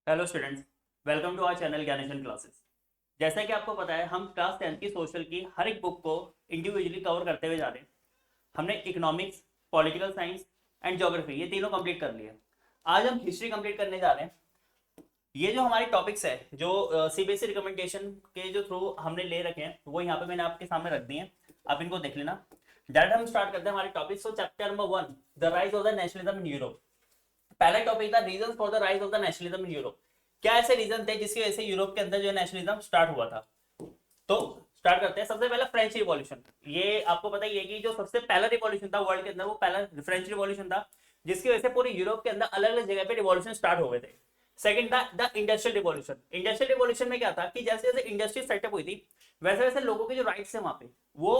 Hello students, welcome to our channel Gyaneshan classes. जैसा कि आपको पता है, हम क्लास 10 की सोशल की हर एक बुक को इंडिविजुअली कवर करते हुए जा रहे हैं। हमने economics, political science and geography ये तीनों कंप्लीट कर लिए। आज हम हिस्ट्री कंप्लीट करने जा रहे हैं। ये जो हमारे टॉपिक्स है, जो सीबीएसई रिकमेंडेशन के जो थ्रू हमने ले रखे हैं, वो यहाँ पे मैंने आपके सामने रख दिए हैं। आप इनको देख लेना। डायरेक्ट हम स्टार्ट करते हैं हमारे topic. So chapter number 1, the rise of the nationalism in Europe. पहला टॉपिक था reason for the rise of the nationalism in Europe. क्या ऐसे रीजन थे जिसकी वजह से यूरोप के अंदर जो नेशनलिज्म स्टार्ट हुआ था। तो स्टार्ट करते हैं। सबसे पहला फ्रेंच रिवॉल्यूशन। ये आपको पता ही है कि जो सबसे पहला रिवॉल्यूशन था वर्ल्ड के अंदर, वो पहला फ्रेंच रिवॉल्यूशन था, जिसकी वजह से पूरे यूरोप के अंदर अलग अलग जगह पे रिवॉल्यूशन स्टार्ट हो गए थे। सेकंड था the industrial revolution. Industrial revolution में क्या था कि जैसे जैसे इंडस्ट्री सेटअप हुई थी, वैसे वैसे लोगों के जो राइट्स है वहां पे, वो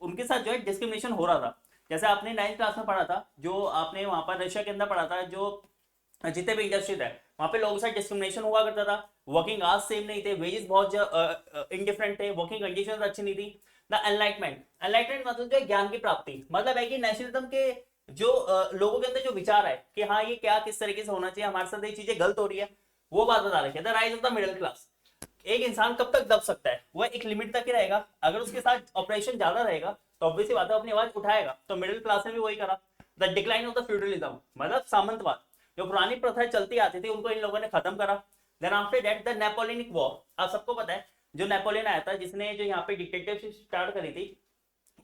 उनके साथ जो है डिस्क्रिमिनेशन हो रहा था। जैसे आपने 9th क्लास में पढ़ा था, जो आपने वहां पर रशिया के अंदर पढ़ा था, जो जितने भी इंडस्ट्रीज है वहां पे लोगों के साथ डिस्क्रिमिनेशन हुआ करता था। वर्किंग आवर्स सेम नहीं थे, वेजेस बहुत इंडिफरेंट थे, वर्किंग कंडीशंस अच्छी नहीं थी। The enlightenment. एनलाइटमेंट मतलब जो है ज्ञान की प्राप्ति, मतलब है कि नेशनलिज्म के जो लोगों के अंदर जो विचार है कि हाँ ये क्या किस तरीके से होना चाहिए, हमारे साथ ये चीजें गलत हो रही है, वो बात बता रखी है। The rise of the middle class. एक इंसान कब तक दब सकता है, वह एक लिमिट तक ही रहेगा। अगर उसके साथ ऑपरेशन ज्यादा रहेगा तो ऑब्वियसली बात है अपनी आवाज उठाएगा। तो मिडिल क्लास ने भी वही करा। The decline of the feudalism, मतलब सामंतवाद। जो पुरानी प्रथा चलती आती थी उनको इन लोगों ने खत्म करा। Then after that the Napoleonic war. आप सबको पता है जो नेपोलियन आया था, जिसने जो यहाँ पे डिक्टेटरशिप स्टार्ट करी थी,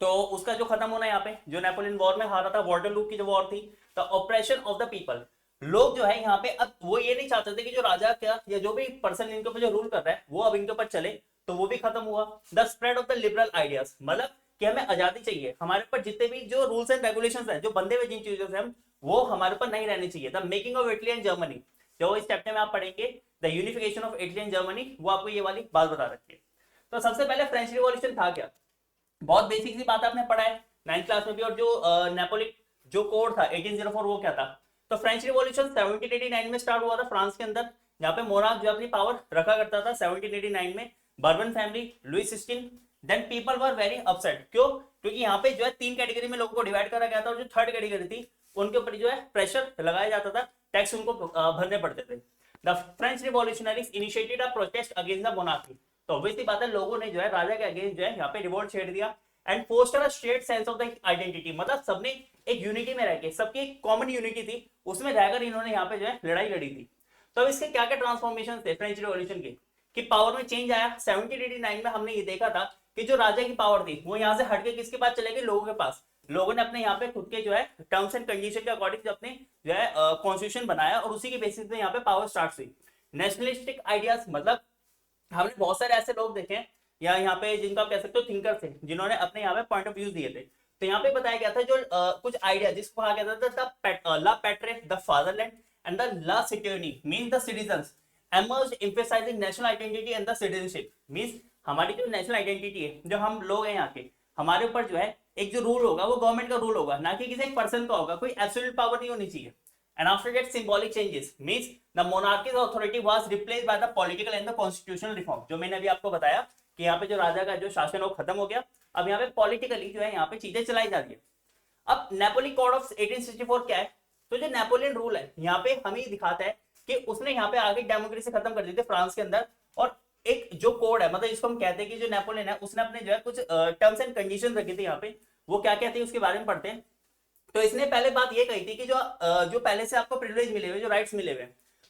तो उसका जो खत्म होना यहाँ पे, जो नेपोलियन वॉर में हारा था, वाटरलू की जो वॉर थी, the operation of the people. लोग जो है यहाँ पे, अब वो ये नहीं चाहते थे कि जो राजा क्या या जो भी पर्सन इनके ऊपर जो रूल कर रहा है वो अब इनके ऊपर चले, तो वो भी खत्म हुआ। The spread of the liberal ideas, मतलब कि हमें आजादी चाहिए, हमारे ऊपर जितने भी जो रूल्स एंड रेगुलेशंस है, जो बंधे हुए जिन चीजों से हम, वो हमारे ऊपर नहीं रहनी चाहिए। The making of Italy and Germany, जो इस चैप्टर में आप पढ़ेंगे, the unification of Italy and Germany, वो आपको ये वाली बात बता रखी है। तो सबसे पहले फ्रेंच रिवॉल्यूशन था क्या, बहुत बेसिक सी बात आपने पढ़ा है 9th क्लास में भी। और जो नेपोलिक जो कोड था 1804, वो क्या था। तो फ्रेंच रिवॉल्यूशन 1789 में स्टार्ट हुआ था फ्रांस के अंदर, जहां पे मोनार्क जो अपनी पावर रखा करता था 1789 में, Bourbon family, Louis 16। Then people were very upset. क्यों? क्योंकि यहाँ पे जो है 3 कैटेगरी में लोगों को डिवाइड करा गया था, और जो थर्ड कैटेगरी थी उनके ऊपर जो है प्रेशर लगाया जाता था, टैक्स उनको भरने पड़ते थे। The French revolutionaries initiated a protest against the monarchy. तो ऑब्वियसली बात है लोगों ने जो है राजा के अगेंस्ट जो है यहाँ पे रिवोल्ट छेड़ दिया। And foster a straight sense of the identity, मतलब सबने एक यूनिटी में रहकर, सबकी एक कॉमन यूनिटी थी, उसमें रहकर इन्होंने यहाँ पे जो है लड़ाई लड़ी थी। तो अब इसके क्या क्या ट्रांसफॉर्मेशन थे फ्रेंच रिवॉल्यूशन के, कि पावर में चेंज आया। 1789 में हमने ये देखा था कि जो राजा की पावर थी वो यहाँ से हटके किसके पास चले गई, लोगों के पास। लोगों ने अपने यहाँ पे खुद के जो है टर्म्स एंड कंडीशन के अकॉर्डिंग अपने जो है कॉन्स्टिट्यूशन बनाया, और उसी के बेसिस पे यहाँ पे पावर स्टार्ट हुई। नेशनलिस्टिक आइडियाज, मतलब हमने बहुत सारे ऐसे लोग देखे हैं, या यहाँ पे जिनको आप कह सकते हो थिंकर थे, जिन्होंने अपने यहाँ पे पॉइंट ऑफ व्यू दिए थे। तो यहाँ पे बताया गया था जो कुछ आइडिया, जिसको कहा गया था ला पैट्रे द फादरलैंड एंड द ला सिटियोनी mean the citizens emerge emphasising national identity and the citizenship. Means हमारी जो नेशनल आइडेंटिटी है, जो हम लोग हैं यहाँ के, हमारे ऊपर जो है एक जो रूल होगा वो गवर्नमेंट का रूल होगा, ना कि किसी एक पर्सन का होगा। कोई एब्सोल्यूट पावर नहीं होनी चाहिए। And after that, symbolic changes means the monarchy's authority was replaced by the political and the constitutional reform। जो मैंने अभी आपको बताया कि यहाँ पे जो राजा का जो शासन वो खत्म हो गया, अब यहाँ पे पॉलिटिकली जो है यहाँ पे चीजें चलाई जा रही है। अब नेपोलियन कोड ऑफ 1864 क्या है, तो जो नेपोलियन रूल है यहाँ पे हमें दिखाता है कि उसने यहाँ पे आगे डेमोक्रेसी खत्म कर दी थी फ्रांस के अंदर। और एक जो कोड है, मतलब जिसको हम कहते हैं कि जो नेपोलियन है उसने अपने जो है कुछ टर्म्स एंड कंडीशन रखी थी यहाँ पे, वो क्या क्या थी उसके बारे में पढ़ते हैं। तो इसने पहले बात ये कही थी कि जो पहले से आपको प्रिविलेज मिले हुए, जो राइट्स मिले हुए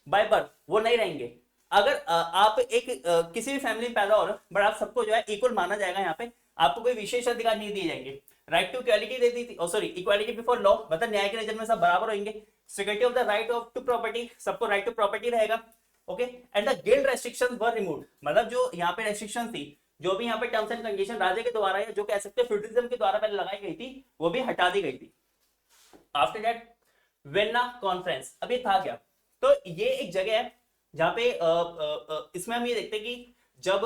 बाय बर्थ, वो नहीं रहेंगे। अगर आप एक किसी भी फैमिली में पैदा हो रहे हो, बट आप सबको जो है इक्वल माना जाएगा। यहाँ पे आपको कोई विशेष अधिकार नहीं दिए जाएंगे। राइट टू इक्वालिटी दे दी थी, सॉरी इक्वालिटी बिफोर लॉ, मतलब न्याय के नजर में सब बराबर होंगे। Security of the right of to property, सबको राइट टू प्रॉपर्टी रहेगा। Okay. And the guild restrictions were removed, मतलब जो यहाँ पे रेस्ट्रिक्शन थी, जो भी यहाँ पे टर्म्स एंड कंडीशन राजा के द्वारा या जो कह सकते हैं फ्यूडलिज्म के द्वारा पहले लगाई गई थी, वो भी हटा दी गई थी। After that Venna conference. अब ये था क्या, तो ये एक जगह है जहां पे इसमें हम ये देखते हैं कि जब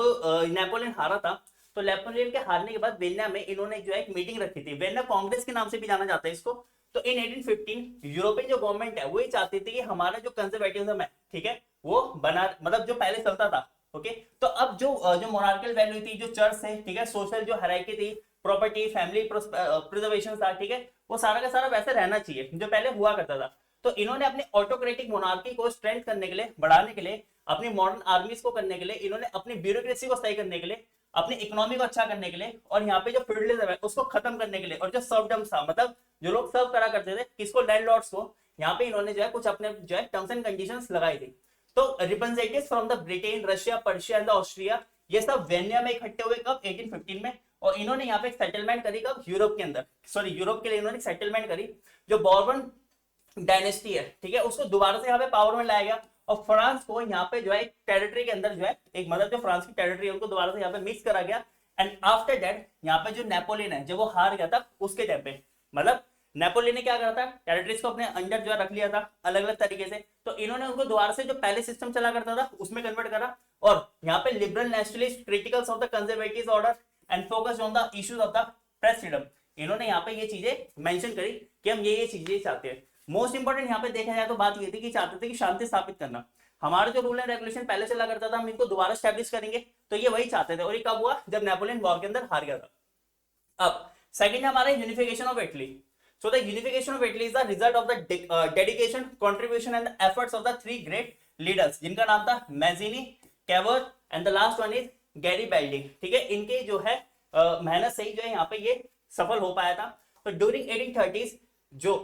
नेपोलियन हारा था, तो नेपोलियन के हारने के बाद वेन्ना में इन्होंने जो है एक मीटिंग रखी थी। वेन्ना कांग्रेस के नाम से भी जाना जाता है इसको। तो इन 1815 यूरोपियन जो गवर्नमेंट है वो ये चाहती थी कि हमारा जो कंजर्वेटिज्म है, ठीक है, वो बना, मतलब जो पहले चलता था। ओके। तो अब जो मोनार्कल वैल्यू थी, जो चर्च है, ठीक है, सोशल जो हायरार्की थी, प्रॉपर्टी, फैमिली प्रिजर्वेशन था, ठीक है, वो सारा का सारा वैसे रहना चाहिए जो पहले हुआ करता था। तो इन्होंने अपने ऑटोक्रेटिक मोनार्की को स्ट्रेंथ करने के लिए, बढ़ाने के लिए, अपनी मॉडर्न आर्मीज को करने के लिए, इन्होंने अपनी ब्यूरोक्रेसी को सही करने के लिए, अपनी इकोनॉमी को अच्छा करने के लिए, और यहाँ पे जो फ्यूडलिज्म है उसको खत्म करने के लिए, और जो सर्वडम था, मतलब जो लोग सर्व करा करते थे किसको, लैंडलॉर्ड्स को, यहाँ पे इन्होंने जो है कुछ अपने जो है टर्म्स एंड कंडीशंस लगाई थी। तो representatives from the Britain, Russia, Persia and Austria, ये सब वेनिया में इकट्ठे हुए कब, 1815 में, और इन्होंने यहाँ पे एक सेटलमेंट करी कब, यूरोप के अंदर, सॉरी यूरोप के लिए इन्होंने सेटलमेंट करी। जो बॉर्बन डायनेस्टी है, ठीक है, उसको दोबारा से यहाँ पे पावर में लाया गया, और फ्रांस को यहाँ पे जो है एक टेरिटरी के अंदर जो है एक, मतलब जो फ्रांस की टेरिटरी है उनको दोबारा से यहाँ पे मिक्स करा गया। एंड आफ्टर दैट यहाँ पे जो नेपोलियन है, जब वो हार गया था उसके टाइम पे, मतलब नेपोलियन ने क्या करा था, टेरिटरीज को अपने अंडर जो है रख लिया था अलग अलग तरीके से, तो इन्होंने उनको दोबारा से जो पहले सिस्टम चला करता था उसमें कन्वर्ट करा, और यहाँ पे liberal nationalist, criticals of the conservative order and focus on the issues of the press freedom, इन्होंने यहाँ पे ये चीजें मेंशन करी कि हम ये चीजें चाहते हैं। मोस्ट इंपोर्टेंट यहाँ पे देखा जाए तो बात ये थी कि चाहते थे कि शांति स्थापित करना, हमारा जो रूल एंड रेगुलेशन पहले चला करता था हम इनको दोबारा स्टैब्लिश करेंगे, तो ये वही चाहते थे, और ये कब हुआ, जब नेपोलियन वॉर के अंदर हार गया था। अब सेकंड हमारा unification of Italy. So the unification of Italy is the result of the dedication, contribution and the efforts of the three great leaders, जिनका नाम था Mazzini, Cavour and the last one is Garibaldi, ठीक है, इनके जो है मेहनत से ही जो है यहाँ पे ये सफल हो पाया था। तो ड्यूरिंग 1830s जो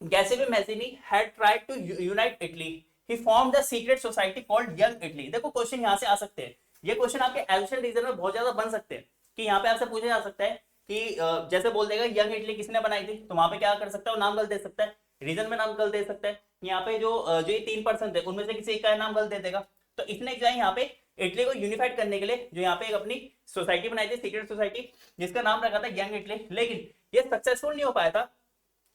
Giuseppe Mazzini had tried to unite Italy, he formed the secret society called Young Italy. देखो क्वेश्चन यहाँ से आ सकते हैं, ये क्वेश्चन आपके एल्शियल रीजन में बहुत ज्यादा बन सकते हैं, कि यहाँ पे आपसे पूछा जा सकता है कि जैसे बोल देगा यंग इटली किसने बनाई थी, तो वहां पे क्या कर सकता है, वो नाम गलत दे सकता है, रीजन में नाम गलत दे सकता है, यहाँ पे जो ये 3% थे उनमें से किसी एक का नाम गलत दे देगा। तो इसने जो है यहाँ पे इटली को यूनिफाइड करने के लिए जो यहाँ पे एक अपनी सोसाइटी बनाई थी, सीक्रेट सोसाइटी, जिसका नाम रखा था यंग इटली, लेकिन ये सक्सेसफुल नहीं हो पाया था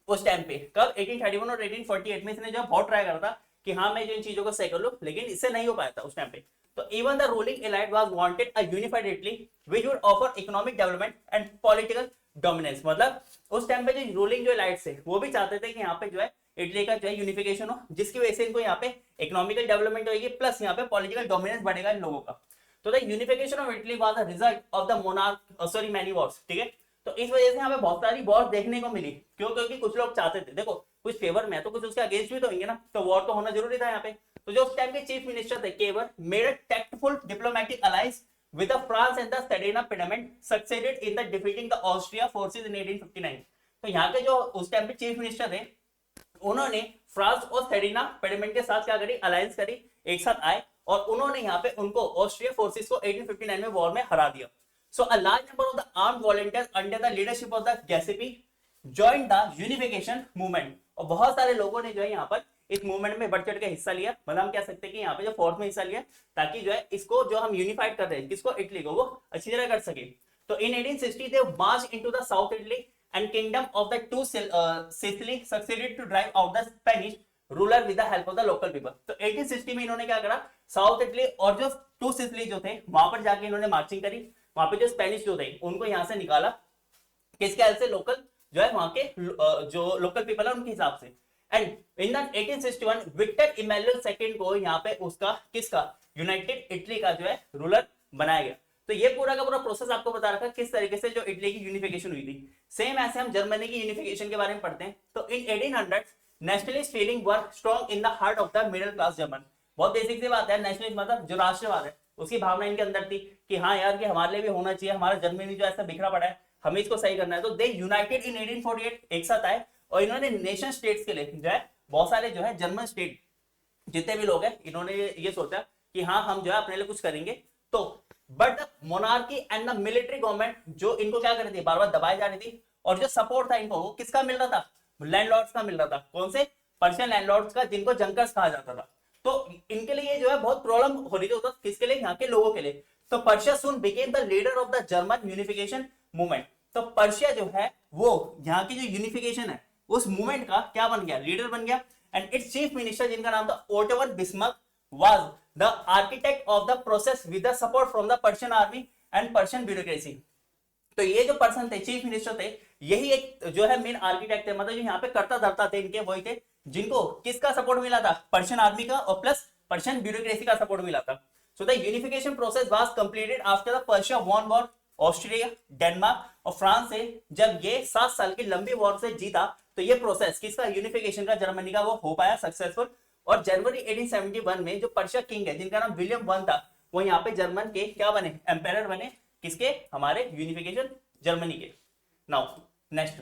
उस टाइम पे। कब, 1831 और 1848 में इसने जो बहुत ट्राई करा था कि हाँ मैं जो इन चीजों को सही कर लूं, लेकिन इससे नहीं हो पाया था उस टाइम पे। तो even the ruling elite was wanted a unified Italy which would offer economic development and political dominance, मतलब उस टाइम पे जो रूलिंग जो एलाइट्स थे वो भी चाहते थे कि यहाँ पे जो है इटली का जो है यूनिफिकेशन हो, जिसकी वजह से इनको यहाँ पे इकोनॉमिकल डेवलपमेंट होगी, प्लस यहाँ पे पॉलिटिकल डोमिनेंस बढ़ेगा इन लोगों का। तो the unification of Italy was the result of the monarch, sorry many Wars, ठीक है। तो इस वजह से यहाँ पे बहुत सारी वॉर देखने को मिली, क्यों, क्योंकि कुछ लोग चाहते थे, देखो कुछ फेवर में है तो कुछ उसके अगेंस्ट भी तो होंगे ना, तो वॉर तो होना जरूरी था यहाँ पे। तो जो उस टाइम के चीफ मिनिस्टर थे Cavour made a tactful diplomatic alliance with the France and the Sedena Pennant succeeded in the defeating the Austria forces in 1859। तो यहाँ के जो उस टाइम पे चीफ मिनिस्टर थे उन्होंने फ्रांस और सेडिना पेडमेंट के साथ क्या करी, अलायंस करी, एक साथ आए, और उन्होंने यहाँ पे उनको ऑस्ट्रिया फोर्सेस को 1859 में वॉर में हरा दिया। So a large number of the armed volunteers under the leadership of the Giuseppe joined the unification movement, और बहुत सारे लोगों ने जो है यहाँ पर इस मूवमेंट में बढ़ चढ़ के हिस्सा लिया, मतलब हम कह सकते हैं कि यहाँ पे जो फोर्स में हिस्सा लिया, ताकि जो है इसको जो हम यूनिफाइड कर रहे हैं किसको, इटली को, वो अच्छी तरह कर सके। तो in 1860 they march into the south Italy and kingdom of the two Sicily succeeded to drive out the Spanish ruler with the help of the local people. तो 1860 में इन्होंने क्या करा, साउथ इटली और जो टू सिसिली जो थे वहां पर जाके इन्होंने मार्चिंग करी, वहां पे जो स्पेनिश जो थे उनको यहाँ से निकाला, किसके हेल्प से, लोकल जो है वहां के जो लोकल पीपल है उनके हिसाब से। And in 1861 Victor Emmanuel second को यहाँ पे उसका किसका, यूनाइटेड इटली का जो है रूलर बनाया गया। तो ये पूरा का पूरा प्रोसेस आपको बता रखा किस तरीके से जो इटली की यूनिफिकेशन हुई थी। सेम ऐसे हम जर्मनी की यूनिफिकेशन के बारे में पढ़ते हैं। तो इन 1800 nationalist feeling were strong in the heart of the middle class German. बहुत बेसिक सी बात है, नेशनलिस्ट मतलब जो राष्ट्रवाद है उसकी भावना इनके अंदर थी कि हाँ यार कि हमारे लिए भी होना चाहिए, हमारा जर्मनी जो ऐसा बिखरा पड़ा है हमें इसको सही करना है। तो दे यूनाइटेड इन 1848, एक साथ आए, और इन्होंने नेशन स्टेट्स के लिए जो है बहुत सारे जो है जर्मन स्टेट जितने भी लोग हैं इन्होंने ये सोचा कि हाँ हम जो है अपने लिए कुछ करेंगे। तो but the monarchy and the military government जो इनको क्या कर रही थी, बार बार दबाई जा रही थी, और जो सपोर्ट था इनको वो किसका मिल रहा था, लैंडलॉर्ड्स का मिल रहा था। कौन से, पर्शियन लैंडलॉर्ड्स का, जिनको जंकर्स कहा जाता था। तो इनके लिए जो है बहुत प्रॉब्लम हो रही थी, तो किसके लिए, यहाँ के लोगों के लिए। तो Persia soon became the leader of the German unification movement. तो पर्शिया जो है वो यहाँ की जो यूनिफिकेशन है उस मूवमेंट का क्या बन गया, लीडर बन गया। एंड इट्स चीफ मिनिस्टर जिनका नाम था auto von Bismarck was the architect of the process with the support from the Persian army and Persian bureaucracy. तो ये जो पर्सन थे, चीफ मिनिस्टर थे, यही एक जो है मेन आर्किटेक्ट थे, मतलब जो यहाँ पे करता धरता थे इनके वही थे, जिनको किसका सपोर्ट मिला था, पर्शियन आर्मी का और प्लस पर्शियन ब्यूरोक्रेसी का सपोर्ट मिला था। So the unification process was completed after the Prussia won war Austria, Denmark और फ्रांस से। जब ये 7 साल की लंबी वॉर से जीता तो ये प्रोसेस किसका, यूनिफिकेशन का, जर्मनी का, वो हो पाया सक्सेसफुल। और जनवरी 1871 में जो पर्शिया किंग है जिनका नाम विलियम वन था, वो यहाँ पे जर्मन के क्या बने, एम्पायर बने, किसके, हमारे यूनिफिकेशन जर्मनी के। नाउ नेक्स्ट,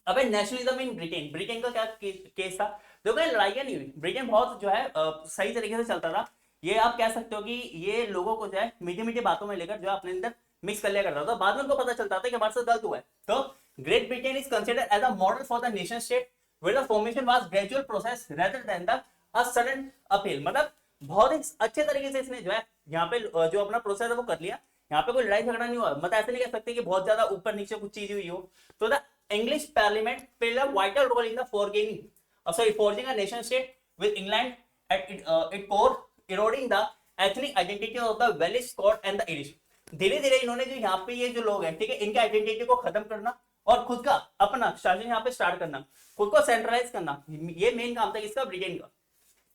अबे नेशनलिज्म इन ब्रिटेन, ब्रिटेन का क्या केस था। देखो लड़ाइयां नहीं हुई, ब्रिटेन बहुत जो है सही तरीके से चलता था। ये आप कह सकते हो कि ये लोगों को जो है मीठी मीठी बातों में लेकर जो अपने अंदर मिक्स कर लिया करता था, बाद में उनको पता चलता था कि हमारे साथ गलत हुआ है। तो Great Britain is considered as a model for the nation state where the formation was gradual process rather than the a sudden appeal. मतलब बहुत ही अच्छे तरीके से इसने जो है यहाँ पे जो अपना प्रोसेस है वो कर लिया। यहाँ पे कोई लड़ाई झगड़ा नहीं हुआ, मतलब ऐसे नहीं कह सकते कि बहुत ज्यादा ऊपर नीचे कुछ चीज हुई हो। तो the English Parliament played a vital role in the forging a nation state with England at its core, eroding the ethnic identity of the Welsh, Scot and the Irish। धीरे धीरे इन्होंने जो यहाँ पे ये जो लोग हैं, ठीक है, इनके आइडेंटिटी को खत्म करना और खुद का अपना शासन यहाँ पे स्टार्ट करना, खुद को सेंट्रलाइज करना, ये मेन काम था किसका, ब्रिटेन का।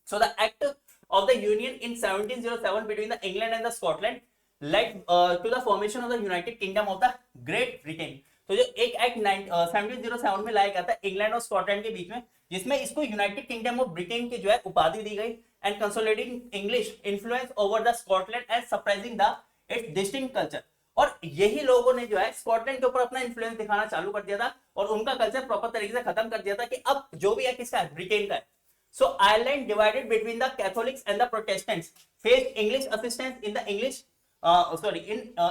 So the Act of the Union in 1707 between the England and the Scotland led to the formation of the United Kingdom of the Great Britain। तो जो एक एक्ट 1707 में लाया गया था इंग्लैंड और स्कॉटलैंड के बीच में, जिसमें इसको यूनाइटेड किंगडम ऑफ ब्रिटेन की जो है उपाधि दी गई, and consolidating English influence over the Scotland and surprising the it's distinct culture. और यही लोगों ने जो है स्कॉटलैंड के ऊपर अपना इन्फ्लुएंस दिखाना चालू कर दिया था और उनका कल्चर प्रॉपर तरीके से खत्म कर दिया था कि अब जो भी है किसका है, ब्रिटेन का है। So Ireland divided between the Catholics and the Protestants faced English assistance in the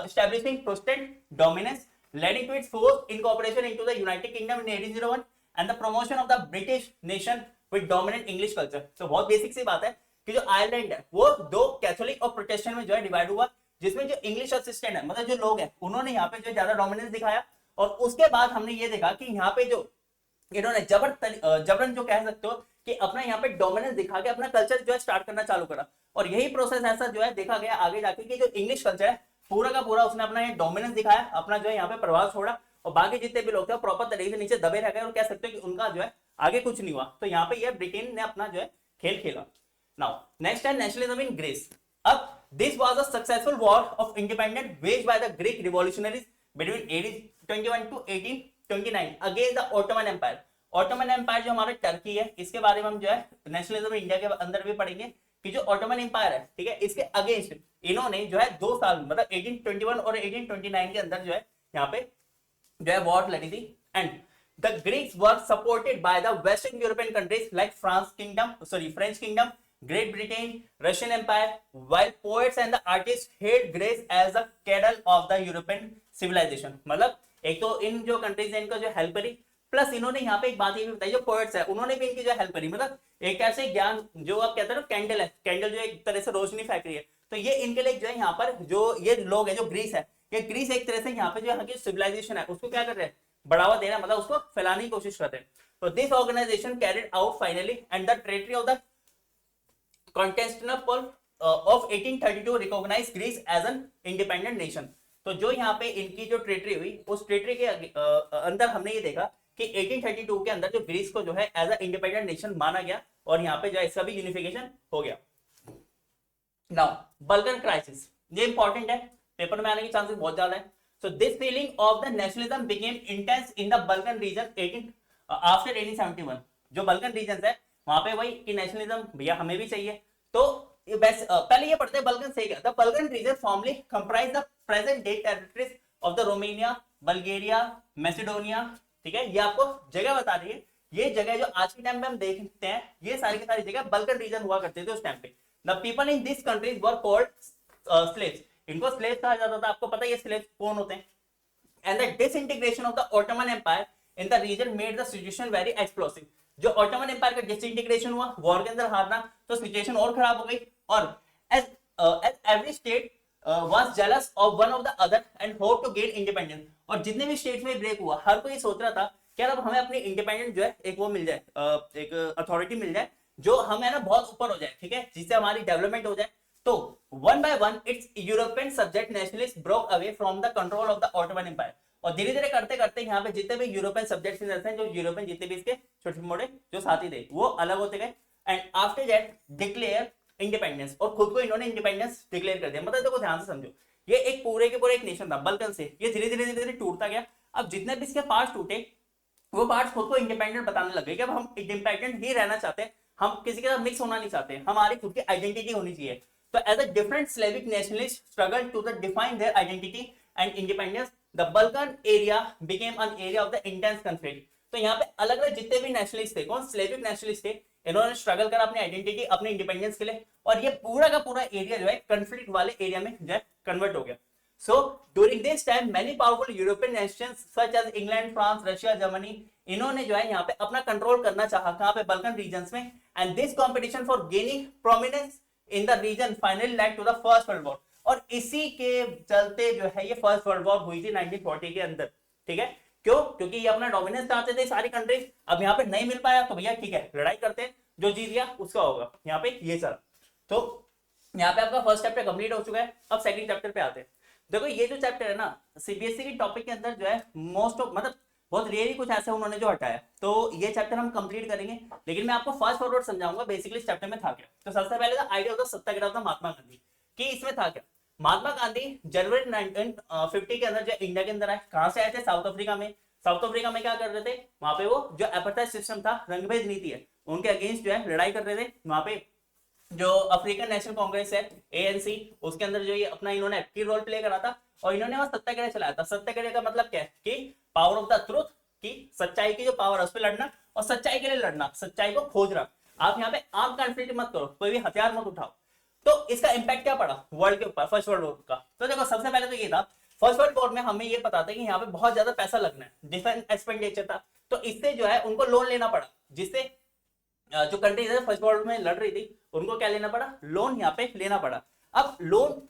establishing Protestant dominance, leading to its forced incorporation into the United Kingdom in 1801 and the promotion of the British nation with dominant English culture। तो बहुत basic सी बात है कि जो Ireland है वो दो Catholic और प्रोटेस्टेंट में जो है डिवाइड हुआ, जिसमें जो इंग्लिश असिस्टेंट है, मतलब जो लोग हैं, उन्होंने यहाँ पे जो ज्यादा डोमिनेंस दिखाया। और उसके बाद हमने ये देखा कि यहाँ पे जो इन्होंने जबरन जो कह सकते हो कि अपना यहाँ पे डोमिनेंस दिखा के अपना कल्चर जो है स्टार्ट करना चालू करा। और यही प्रोसेस ऐसा जो है देखा गया आगे जाके कि जो इंग्लिश कल्चर है पूरा का पूरा उसने अपना ये डोमिनेंस दिखाया, अपना जो है यहाँ पे प्रभाव छोड़ा, और बाकी जितने भी लोग थे प्रॉपर तरीके से नीचे दबे रह गए और कह सकते हो कि उनका जो है आगे कुछ नहीं हुआ। तो यहाँ पे ये ब्रिटेन ने अपना जो है खेल खेला। नाउ नेक्स्ट है नेशनलिज्म इन ग्रीस। अब this was a successful war of independence waged by the Greek revolutionaries between 1821 to 1829 against the Ottoman empire. Ottoman empire जो हमारा टर्की है, इसके बारे में हम जो है नेशनलिज्म इंडिया के अंदर भी पढ़ेंगे कि जो ऑटोमन एम्पायर है, ठीक है, इसके अगेंस्ट इन्होंने जो है 2 साल मतलब 1821 और 1829 के अंदर जो है यहाँ पे जो है वॉर लड़ी थी। And the Greeks were supported by the western European countries like French kingdom, Great Britain, Russian empire, while poets and the artists hailed Greece as the cradle of the European civilization। मतलब एक तो इन जो countries है इनका जो help करी, plus इन्होंने यहाँ पे एक बात ये भी बताई, जो पोएट्स है उन्होंने भी इनकी जो हेल्प करी। मतलब एक ऐसे ज्ञान जो आप कहते हैं ना, कैंडल है, कैंडल जो एक तरह से रोशनी फेंक रही है, तो ये इनके लिए जो है यहाँ पर जो ये लोग है जो ग्रीस है, ये ग्रीस एक तरह से यहाँ पे जो यहाँ की सिविलाइजेशन है उसको क्या कर रहे हैं, बढ़ावा दे रहा है, मतलब उसको फैलाने की कोशिश करते हैं। तो this organisation carried out finally and the territory of the Constantinople of 1832 recognise Greece as an independent nation. तो जो यहाँ पे इनकी जो टेरिटरी हुई, उस टेरिटरी के अंदर हमने ये देखा कि 1832 के अंदर जो ग्रीस को जो है एज अ इंडिपेंडेंट नेशन माना गया और यहाँ पे जो है इसका भी यूनिफिकेशन हो गया। नाउ बल्कन क्राइसिस, ये इंपॉर्टेंट है, पेपर में आने के चांसेस बहुत ज्यादा है। So this feeling of the nationalism became intense in the Balkan region after 1871। जो बल्कन रीजन है वहां पे वही कि नेशनलिज्म भैया हमें भी चाहिए। तो पहले ये पढ़ते हैं बल्कन से क्या। The Balkan region formerly comprise the present day territories of the Romania, Bulgaria, Macedonia, ठीक है, ये आपको जगह बता रही है। ये जगह जो आज के टाइम पे हम देखते हैं, ये सारी की सारी जगह बल्कन रीजन हुआ करते थे उस टाइम पे। The people in this countries were called slaves, इनको स्लेव कहा जाता था। आपको पता है ये स्लेव कौन होते हैं। And the disintegration of the Ottoman empire in the region made the situation very explosive. जो ऑटोमन एम्पायर का डिसइंटीग्रेशन हुआ, वॉर के अंदर हारना, तो सिचुएशन और खराब हो गई। और as every state was jealous of one of the other and hoped to gain independence। और जितने भी स्टेट्स में ब्रेक हुआ, हर कोई सोच रहा था कि अब हमें अपनी इंडिपेंडेंट जो है एक वो मिल जाए, एक अथॉरिटी मिल जाए जो हमें ना बहुत ऊपर हो जाए, ठीक है, जिससे हमारी डेवलपमेंट हो जाए। तो one by one its European subject nationalist broke away from the control of the Ottoman empire. और धीरे धीरे करते करते यहाँ पे जितने भी यूरोपियन सब्जेक्ट्स हैं, जो यूरोपियन जितने भी इसके छोटे मोटे जो साथी थे, वो अलग होते गए। And after that declare independence, और खुद को इन्होंने इंडिपेंडेंस डिक्लेयर कर दिया। मतलब देखो ध्यान से समझो, ये एक पूरे के पूरे एक नेशन था बल्कन से, ये धीरे धीरे धीरे धीरे टूटता गया। अब जितने भी इसके पार्ट टूटे, वो पार्ट्स खुद को इंडिपेंडेंट बताने लग गए कि अब हम इंडिपेंडेंट ही रहना चाहते हैं, हम किसी के साथ मिक्स होना नहीं चाहते, हमारी खुद की आइडेंटिटी होनी चाहिए। तो as a different Slavic nationalist struggle to the define their identity and independence, the Balkan area became an area of the intense conflict. तो यहाँ पे अलग अलग जितने भी नेशनलिस्ट थे, कौन स्लेविक नेशनलिस्ट थे, इन्होंने स्ट्रगल करा अपनी आइडेंटिटी, अपने इंडिपेंडेंस के लिए, और ये पूरा का पूरा एरिया जो है कॉन्फ्लिक्ट वाले एरिया में जो है कन्वर्ट हो गया। So during this time many powerful European nations such as England, France, Russia, Germany, इन्होंने जो है यहाँ पे अपना कंट्रोल करना चाहा, कहाँ पे, बल्कन रीजन्स में, and this competition for gaining prominence in the region finally led to the first world war. और इसी के चलते जो है ये फर्स्ट वर्ल्ड वॉर हुई थी 1940 के अंदर, ठीक है। क्यों? क्योंकि ये अपना डोमिनेंस चाहते थे सारी कंट्रीज, अब यहाँ पे नहीं मिल पाया तो भैया ठीक है लड़ाई करते हैं, जो जीत गया उसका होगा, यहाँ पे ये चला। तो यहाँ पे आपका फर्स्ट चैप्टर कंप्लीट हो चुका है, अब सेकंड चैप्टर पे आते हैं। देखो ये जो चैप्टर है ना, सीबीएसई की टॉपिक के अंदर जो है मोस्ट ऑफ, मतलब बहुत रेयरली कुछ ऐसा उन्होंने जो हटाया, तो ये चैप्टर हम कंप्लीट करेंगे, लेकिन मैं आपको फास्ट फॉरवर्ड समझाऊंगा बेसिकली इस चैप्टर में था क्या। तो सबसे पहले था idea of the satyagraha of the Mahatma Gandhi, कि इसमें था क्या। महात्मा गांधी जनवरी 1950 के अंदर जो इंडिया के अंदर आए, कहां से आए थे, साउथ अफ्रीका में। साउथ अफ्रीका में क्या कर रहे थे, वहां पे वो जो अपार्थाइड सिस्टम था, रंगभेद नीति है, उनके अगेंस्ट जो है लड़ाई कर रहे थे। वहां पे जो अफ्रीकन नेशनल कांग्रेस है, एएनसी, उसके अंदर जो ये अपना इन्होंने एक्टिव रोल प्ले करा था, और इन्होंने वहां सत्याग्रह चलाया था। सत्याग्रह का मतलब क्या है कि पावर ऑफ द ट्रुथ, की सच्चाई की जो पावर है उस पर लड़ना, और सच्चाई के लिए लड़ना, सच्चाई को खोजना। आप यहाँ पे आर्म कॉन्फ्लिक्ट मत करो, कोई भी हथियार मत उठाओ। तो इसका इंपैक्ट क्या पड़ा वर्ल्ड के ऊपर, फर्स्ट वर्ल्ड वॉर का। तो देखो सबसे पहले तो ये था, फर्स्ट वर्ल्ड वॉर में हमें ये पता था कि यहाँ पे बहुत ज्यादा पैसा लगना है, डिफेंस एक्सपेंडिचर था, तो इससे जो है उनको लोन लेना पड़ा, जिससे जो कंट्री फर्स्ट वर्ल्ड में लड़ रही थी उनको क्या लेना पड़ा, लोन यहाँ पे लेना पड़ा। अब लोन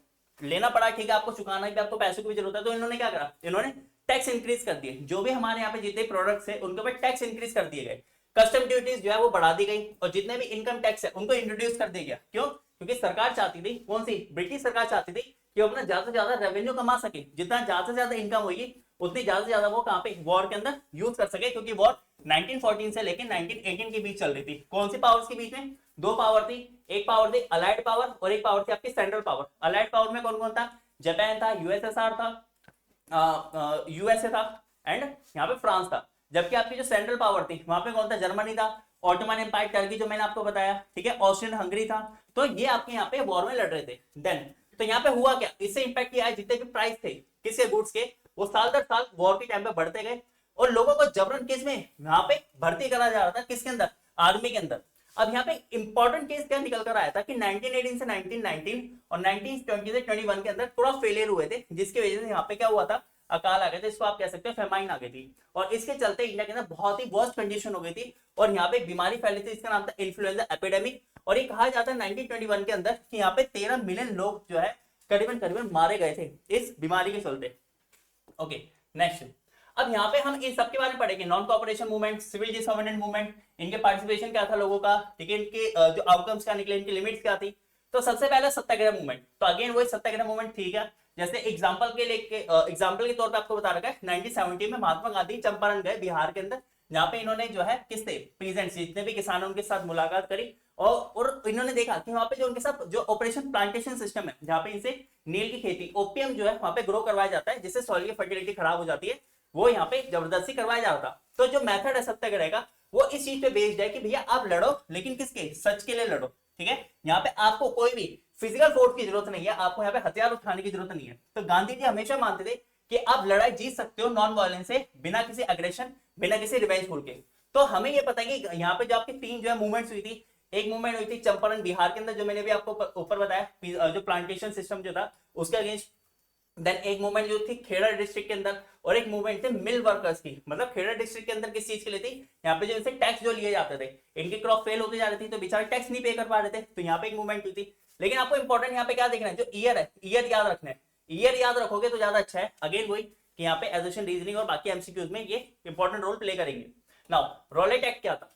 लेना पड़ा, ठीक है, आपको चुकाना है, आपको पैसे की भी जरूरत है, तो इन्होंने क्या करा, इन्होंने टैक्स इंक्रीज कर दिए। जो भी हमारे यहाँ पे जितने प्रोडक्ट्स है उनके ऊपर टैक्स इंक्रीज कर दिए गए, कस्टम ड्यूटीज जो है वो बढ़ा दी गई, और जितने भी इनकम टैक्स है उनको इंट्रोड्यूस कर दिया गया। क्यों? क्योंकि सरकार चाहती थी, कौन सी, ब्रिटिश सरकार चाहती थी कि वो अपना ज्यादा से ज्यादा रेवेन्यू कमा सके, जितना ज्यादा से ज्यादा इनकम होगी उतनी ज्यादा से ज्यादा वो कहाँ पे, वॉर के अंदर यूज कर सके। क्योंकि वॉर 1914 से लेकर 1918 के बीच चल रही थी। कौन सी पावर्स के बीच में, दो पावर थी, एक पावर थी अलाइड पावर और एक पावर थी आपकी सेंट्रल पावर। अलाइड पावर में कौन कौन था, जापान था, यूएसएसआर था, यूएसए था, एंड यहाँ पे फ्रांस था। जबकि आपकी जो सेंट्रल पावर थी वहां पे कौन था, जर्मनी था, ऑटोमन एम्पायर टर्की जो मैंने आपको बताया, ठीक है, ऑस्ट्रियन हंगरी था। तो ये आपके यहाँ पे वॉर में लड़ रहे थे। देन तो यहाँ पे हुआ क्या, इससे इंपैक्ट ये आया, जितने भी प्राइस थे किसके, गुड्स के, वो साल दर साल वॉर के टाइम पे बढ़ते गए, और लोगों को जबरन किस में, यहाँ पे भर्ती करा जा रहा था, किसके अंदर, आर्मी के अंदर। अब यहाँ पे इंपॉर्टेंट केस क्या निकल कर आया था कि 1918 से 1919 और 1920 से 21 के अंदर थोड़ा फेलियर हुए थे, जिसकी वजह से यहाँ पे क्या हुआ था, अकाल आ गए थे, इसको आप कह सकते हो फेमाइन आ गई थी, और इसके चलते इंडिया के अंदर बहुत ही वर्स्ट कंडीशन हो गई थी, और यहाँ पे बीमारी फैली थी, इसका नाम था इन्फ्लुएंजा एपिडेमिक। और ये कहा जाता है 1921 के अंदर कि यहाँ पे 13 मिलियन लोग जो है करीबन करीबन मारे गए थे इस बीमारी के चलते। ओके, नेक्स्ट, अब यहाँ पे हम इन सबके बारे में पढ़ेंगे, non cooperation movement, civil disorderment movement, इनके पार्टिसिपेशन क्या था लोगों का, ठीक है, इनके जो आउटकम्स क्या निकले, इनकी लिमिट्स क्या थी। तो सबसे पहले सत्याग्रह मूवमेंट, तो अगेन वही सत्याग्रह मूवमेंट, ठीक है। जैसे एग्जांपल के तौर पे आपको बता रखा है 1970 में महात्मा गांधी चंपारण गए बिहार के अंदर, जहाँ पे इन्होंने जो है किससे, पीजेंट्स, जितने भी किसान उनके साथ मुलाकात करी, और इन्होंने देखा कि वहाँ पे जो उनके साथ जो ऑपरेशन प्लांटेशन सिस्टम है, जहाँ पे इनसे नील की खेती, ओपियम जो है वहाँ पे ग्रो करवाया जाता है, जिससे सॉइल की फर्टिलिटी खराब हो जाती है, वो यहाँ पे जबरदस्ती करवाया जा रहा था। तो जो मेथड है सत्याग्रह का, वो इस चीज पे बेस्ड है कि भैया आप लड़ो, लेकिन किसके, सच के लिए लड़ो, ठीक है। यहाँ पे आपको कोई भी फिजिकल फोर्स की जरूरत नहीं है, आपको यहाँ पे हथियार उठाने की जरूरत नहीं है। तो गांधी जी हमेशा मानते थे कि आप लड़ाई जीत सकते हो नॉन वायलेंस से, बिना किसी अग्रेशन, बिना किसी रिवेंज फूल के। तो हमें ये पता है कि यहाँ पे जो आपकी तीन जो है मूवमेंट्स हुई थी, एक मूवमेंट हुई थी चंपारण बिहार के अंदर, जो मैंने भी आपको ऊपर बताया, जो प्लांटेशन सिस्टम जो था उसके अगेंस्ट। देन एक मूवमेंट जो थी खेड़ा डिस्ट्रिक्ट के अंदर, और एक मूवमेंट थी मिल वर्कर्स की, मतलब खेड़ा डिस्ट्रिक्ट के अंदर किस चीज के लिए थी, यहाँ पे जो इनसे टैक्स जो लिए जाते थे, इनकी क्रॉप फेल होती जा रही थी, तो बेचारे टैक्स नहीं पे कर पा रहे थे, तो यहाँ पे एक मूवमेंट हुई थी। लेकिन आपको इंपॉर्टेंट यहाँ पे क्या देखना है, जो ईयर है, ईयर याद रखना है, ईयर याद रखोगे तो ज्यादा अच्छा है। अगेन वही कि यहाँ पे एसोसिएशन रीजनिंग और बाकी एमसीक्यूज में ये इंपॉर्टेंट रोल प्ले करेंगे। नाउ रॉलेट एक्ट क्या था,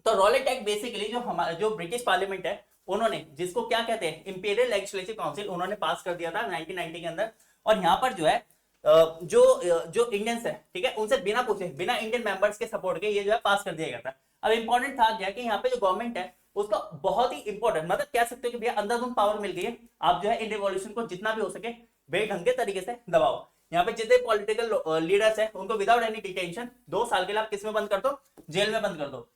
तो रॉलेट एक्ट बेसिकली जो हमारा जो ब्रिटिश पार्लियामेंट है, उन्होंने, जिसको क्या कहते हैं, इंपीरियल लेजिस्लेटिव काउंसिल, उन्होंने पास कर दिया था 1990 के अंदर। और यहाँ पर जो है जो इंडियंस है, ठीक है, उनसे बिना पूछे, बिना इंडियन मेंबर्स के सपोर्ट के ये जो है पास कर दिया गया था। अब इंपॉर्टेंट था क्या कि यहाँ पे जो गवर्नमेंट है उसका बहुत ही इंपॉर्टेंट, मतलब कह सकते हो कि भैया अंधाधुंध पावर मिल गई है, आप जो है इन रिवॉल्यूशन को जितना भी हो सके बेढंगे तरीके से दबाओ। यहाँ पे जितने पॉलिटिकल लीडर्स हैं उनको विदाउट एनी डिटेंशन 2 साल के लिए आप किस में बंद कर दो, जेल में बंद कर दो।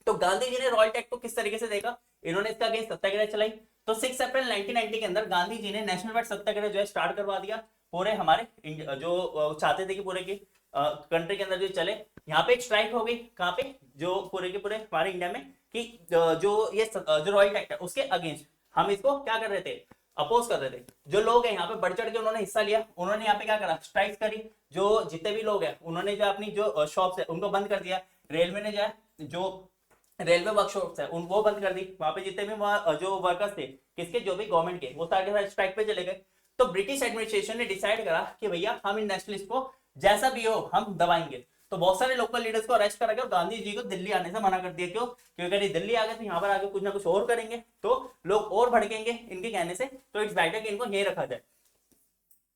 तो गांधी जी ने रॉयल्टी एक्ट को किस तरीके से देखा, इन्होंने इसका अगेंस्ट सत्याग्रह चलाई। तो 6 अप्रैल 1990 के अंदर गांधी जी ने नेशनल वाइड सत्याग्रह जो है स्टार्ट करवा दिया पूरे हमारे जो चाहते थे कि पूरे की कंट्री के अंदर जो चले। यहाँ पे एक स्ट्राइक हो गई, कहाँ पे, जो पूरे के पूरे हमारे इंडिया में, कि जो रॉयल्टी एक्ट है उसके अगेंस्ट हम इसको क्या कर रहे थे, अपोज कर रहे थे। जो लोग हैं यहाँ पे बढ़ चढ़ के उन्होंने हिस्सा लिया, उन्होंने यहाँ पे क्या करा, स्ट्राइक करी। जो जितने भी लोग हैं उन्होंने जो अपनी जो शॉप्स है उनको बंद कर दिया। रेलवे ने जो रेलवे वर्कशॉप्स है उन वो बंद कर दी। वहां पे जितने भी जो वर्कर्स थे किसके, जो भी गवर्नमेंट के, वो सारे स्ट्राइक पे चले गए। तो ब्रिटिश एडमिनिस्ट्रेशन ने डिसाइड करा कि भैया हम इन नेशनलिस्ट को जैसा भी हो हम दबाएंगे। तो बहुत सारे लोकल लीडर्स को अरेस्ट करा गया और गांधी जी को दिल्ली आने से मना कर दिया। क्यों? क्योंकि अगर दिल्ली आ गए तो यहाँ पर आगे कुछ ना कुछ और करेंगे तो लोग और भड़केंगे इनके कहने से, तो इट्स बेटर कि इनको यहीं रखा जाए।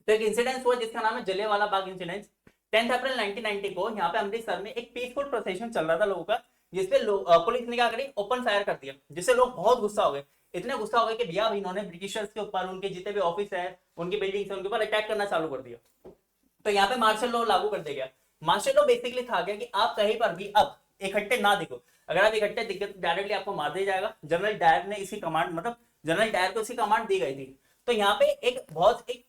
तो एक इंसिडेंस हुआ जिसका नाम है जलियांवाला बाग इंसिडेंट। 10 अप्रैल 1990 को यहाँ पे अमृतसर में एक पीसफुल प्रोसेशन चल रहा था लोगों का, जिसपे पुलिस ने क्या करी, ओपन फायर कर दिया, जिससे लोग बहुत गुस्सा हो गए। इतने गुस्सा हो गए कि भैया इन्होंने ब्रिटिशर्स के ऊपर, उनके जितने भी ऑफिस है, उनकी बिल्डिंग्स है, उनके ऊपर अटैक करना चालू कर दिया। तो यहाँ पे मार्शल लॉ लागू कर दिया गया। मार्शल लॉ बेसिकली था गया कि आप कहीं पर भी अब इकट्ठे ना दिखो, अगर आप इकट्ठे दिखे तो डायरेक्टली आपको मार दिया जाएगा। जनरल डायर ने इसकी कमांड, मतलब जनरल डायर को इसकी कमांड दी गई थी। तो यहाँ पे एक बहुत एक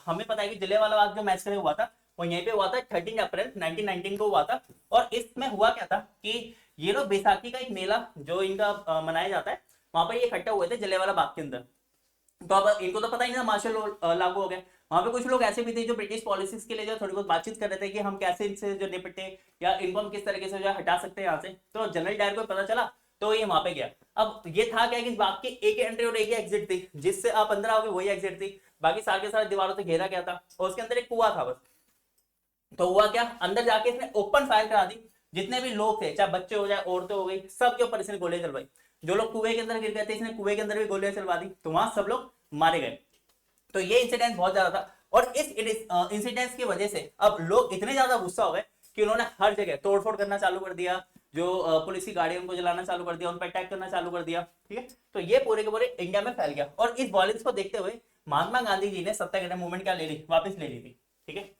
हमें पता है कि जलियांवाला बाग जो मैसेकर हुआ था वो यहीं पे हुआ था, 13 अप्रैल 1919 को हुआ था। और इसमें हुआ क्या था कि ये लोग बैसाखी का एक मेला जो इनका मनाया जाता है, वहां पर ये इकट्ठा हुए थे जलियांवाला बाग के अंदर। तो अब इनको तो पता ही नहीं था मार्शल लॉ लागू हो गया। वहां पे कुछ लोग ऐसे भी थे जो ब्रिटिश पॉलिसीज के लिए जो थोड़ी बहुत बातचीत कर रहे थे कि हम कैसे इनसे जो निपटे या इनको हम किस तरीके से जो हटा सकते हैं यहाँ से। तो जनरल डायर को पता चला तो ये वहां पे गया। अब ये था क्या कि बाग की एक एंट्री और एक एग्जिट थी, जिससे आप अंदर आओगे वही एग्जिट थी, बाकी सारे के सारे दीवारों से घेरा गया था और उसके अंदर एक कुआं था बस। तो हुआ क्या, अंदर जाके इसने ओपन फायर करा दी। जितने भी लोग थे, चाहे बच्चे हो जाए औरतें हो गई, सबके ऊपर इसने गोलियां चलवाई। जो लोग कुएं के अंदर गिर गए थे इसने कुएं के अंदर भी गोलियां चलवा दी, तो वहां सब लोग मारे गए। तो ये इंसिडेंट बहुत ज्यादा था और इस इंसिडेंट की वजह से अब लोग इतने ज्यादा गुस्सा हो गए कि उन्होंने हर जगह तोड़फोड़ करना चालू कर दिया। जो पुलिस की गाड़ी उनको जलाना चालू कर दिया, उन पर अटैक करना चालू कर दिया। ठीक है, तो ये पूरे के पूरे इंडिया में फैल गया और इस वॉयलेंस को देखते हुए महात्मा गांधी जी ने सत्याग्रह मूवमेंट क्या ले ली, वापस ले ली थी। ठीक है,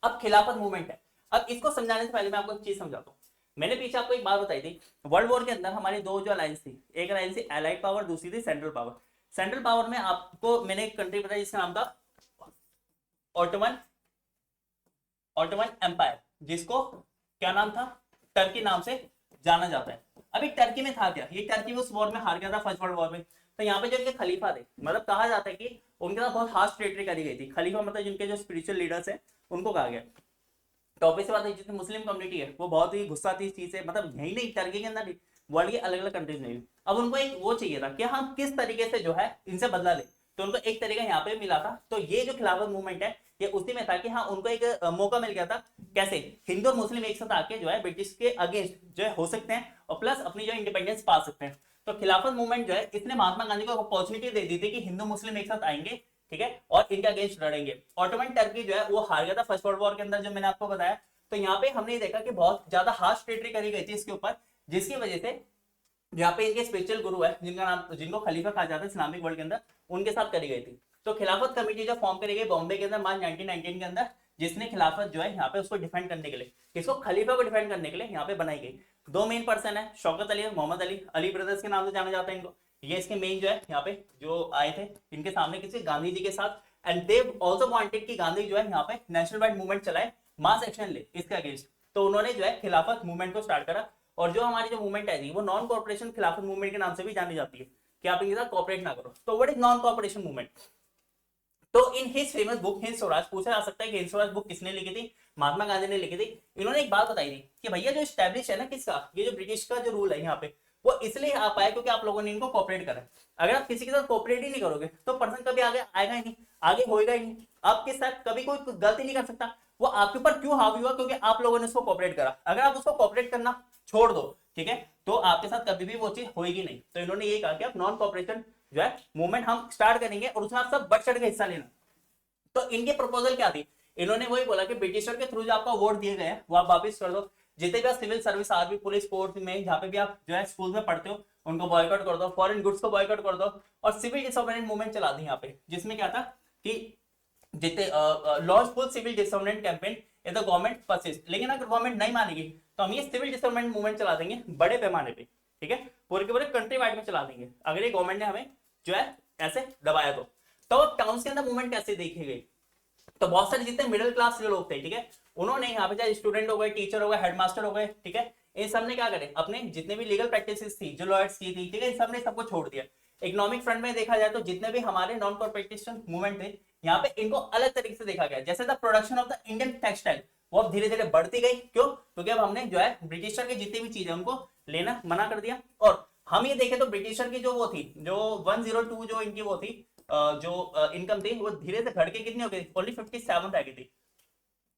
अब खिलाफत मूवमेंट है। अब इसको समझाने से पहले मैं आपको एक चीज समझाता हूँ। मैंने पीछे आपको एक बात बताई थी, वर्ल्ड वॉर के अंदर हमारी दो जो अलायंस थी, एक अलायंस थी एलाइड पावर, दूसरी थी सेंट्रल पावर। सेंट्रल पावर में आपको मैंने एक कंट्री बताई जिसका नाम था ऑटोमन एम्पायर, जिसको क्या नाम था, टर्की नाम से जाना जाता है। अभी टर्की में था क्या, ये टर्की उस वॉर में हार गया था, फर्स्ट वर्ल्ड वॉर में। तो यहाँ पे जो इनके खलीफा थे, मतलब कहा जाता है कि उनके साथ बहुत हार्श ट्रीटमेंट करी गई थी। खलीफा मतलब जिनके जो स्पिरिचुअल लीडर्स हैं उनको कहा गया। तो ऑब्वियस बात है जितनी मुस्लिम कम्युनिटी है वो बहुत ही गुस्सा थी इस चीज से, मतलब यही नहीं टर्की के अंदर नहीं, वर्ल्ड के अलग अलग कंट्रीज में भी। अब उनको एक वो चाहिए था कि हम किस तरीके से जो है इनसे बदला ले। तो उनको एक तरीका यहाँ पे मिला था। तो ये जो खिलाफत मूवमेंट है ये उसी में था कि हाँ उनको एक मौका मिल गया था, कैसे हिंदू और मुस्लिम एक साथ आके जो है ब्रिटिश के अगेंस्ट जो है हो सकते हैं और प्लस अपनी जो इंडिपेंडेंस पा सकते हैं। तो खिलाफत मूवमेंट जो है इसने महात्मा गांधी को अपॉर्चुनिटी दे दी थी कि हिंदू मुस्लिम एक साथ आएंगे, ठीक है, और इनके अगेंस्ट लड़ेंगे। ऑटोमन टर्की जो है वो हार गया था फर्स्ट वर्ल्ड वॉर के अंदर, जो मैंने आपको बताया। तो यहाँ पे हमने देखा कि बहुत ज्यादा हार्श ट्रीटमेंट करी गई थी इसके ऊपर, जिसकी वजह से यहाँ पे इनके स्पिरिचुअल गुरु है जिनका नाम, जिनको खलीफा कहा जाता है इस्लामिक वर्ल्ड के अंदर, उनके साथ करी गई थी। तो खिलाफत कमेटी जो फॉर्म करी गई बॉम्बे के अंदर मार्च 1919 के अंदर, जिसने खिलाफत जो है यहाँ पे उसको डिफेंड करने के लिए, इसको खलीफा को डिफेंड करने के लिए यहाँ पे बनाई गई। दो मेन पर्सन है, शौकत अली और मोहम्मद अली, अली ब्रदर्स के नाम से जाना जाता है इनको। ये इसके मेन जो है यहाँ पे जो आए थे इनके सामने किसी गांधी जी के साथ, एंड दे आल्सो वांटेड कि गांधी जो है यहाँ पे नेशनल वाइड मूवमेंट चलाए, मास एक्शन ले इसके अगेंस्ट। तो उन्होंने जो है खिलाफत मूवमेंट को स्टार्ट करा। और जो हमारी जो मूवमेंट है वो नॉन कॉर्पोरेशन खिलाफत मूवमेंट के नाम से भी जानी जाती है कि आप इनके साथ कॉर्पोरेट ना करो। तो what is non corporation movement? तो in his famous book Hind Swaraj, पूछा जा सकता है कि हिंद स्वराज बुक किसने लिखी थी? महात्मा गांधी ने लिखी थी। इन्होंने एक बात बताई थी कि भैया जो स्टैब्लिश है ना किसका, ये जो ब्रिटिश का जो रूल है यहाँ पे, वो इसलिए आ पाया क्योंकि आप लोगों ने इनको कॉपरेट करा। अगर आप किसी के साथ कॉपरेट ही नहीं करोगे तो पर्सन कभी आगे आएगा ही नहीं, आगे होएगा ही नहीं। आपके साथ कभी कोई गलती नहीं कर सकता। वो आपके ऊपर क्यों हावी हुआ? क्योंकि आप लोगों ने उसको कॉपरेट करा। अगर आप उसको कॉपरेट करना छोड़ दो, ठीक है, तो आपके साथ कभी भी वो चीज होगी नहीं। तो इन्होंने ये कहा कि आप नॉन कॉपरेशन जो है मूवमेंट हम स्टार्ट करेंगे और उसमें आप सब बढ़ चढ़ के हिस्सा लेना। तो इनके प्रपोजल क्या थी? इन्होंने वही बोला कि ब्रिटिशर के थ्रू जो आपका वोट दिए गए हैं वो आप वापस कर दो। जितने भी आप civil service, army, police force में, जहां पे भी आप जो है स्कूल में पढ़ते हो, उनको बॉयकॉट कर दो। फॉरेन गुड्स को बॉयकॉट कर दो और सिविल डिसोबीडिएंट मूवमेंट चला दी यहाँ पे, जिसमें क्या था कि जितने launch full civil disorderment campaign if the government persist. लेकिन अगर गवर्नमेंट नहीं मानेगी तो हम ये सिविल डिसऑर्डरमेंट मूवमेंट चला देंगे बड़े पैमाने पे, ठीक है, पूरे के पूरे कंट्री वाइड में चला देंगे अगर ये गवर्नमेंट ने हमें जो है ऐसे दबाया तो टाउन्स के अंदर मूवमेंट कैसे देखी गई? तो बहुत सारे जितने मिडिल क्लास के लोग थे, ठीक है, उन्होंने यहाँ पे चाहे स्टूडेंट हो गए, टीचर हो गए, हेडमास्टर हो गए, ठीक है, इन सब ने क्या करे, अपने जितने भी लीगल प्रैक्टिसेस थी जो लॉयर्स की थी, ठीक है, इन सब ने सबको छोड़ दिया। इकोनॉमिक फ्रंट में देखा जाए तो जितने भी हमारे नॉन कॉर्पोरेटिव मूवमेंट थे यहाँ पे इनको अलग तरीके से देखा गया। जैसे the production of the Indian textile वो अब धीरे धीरे बढ़ती गई, क्यों? क्योंकि अब हमने जो है ब्रिटिशर की जितनी भी चीजें उनको लेना मना कर दिया। और हम ये देखें तो ब्रिटिशर की जो वो थी, जो 102 जो इनकी वो थी जो इनकम थी, वो धीरे से घट के कितनी हो गई, ओनली 57 रह गई थी।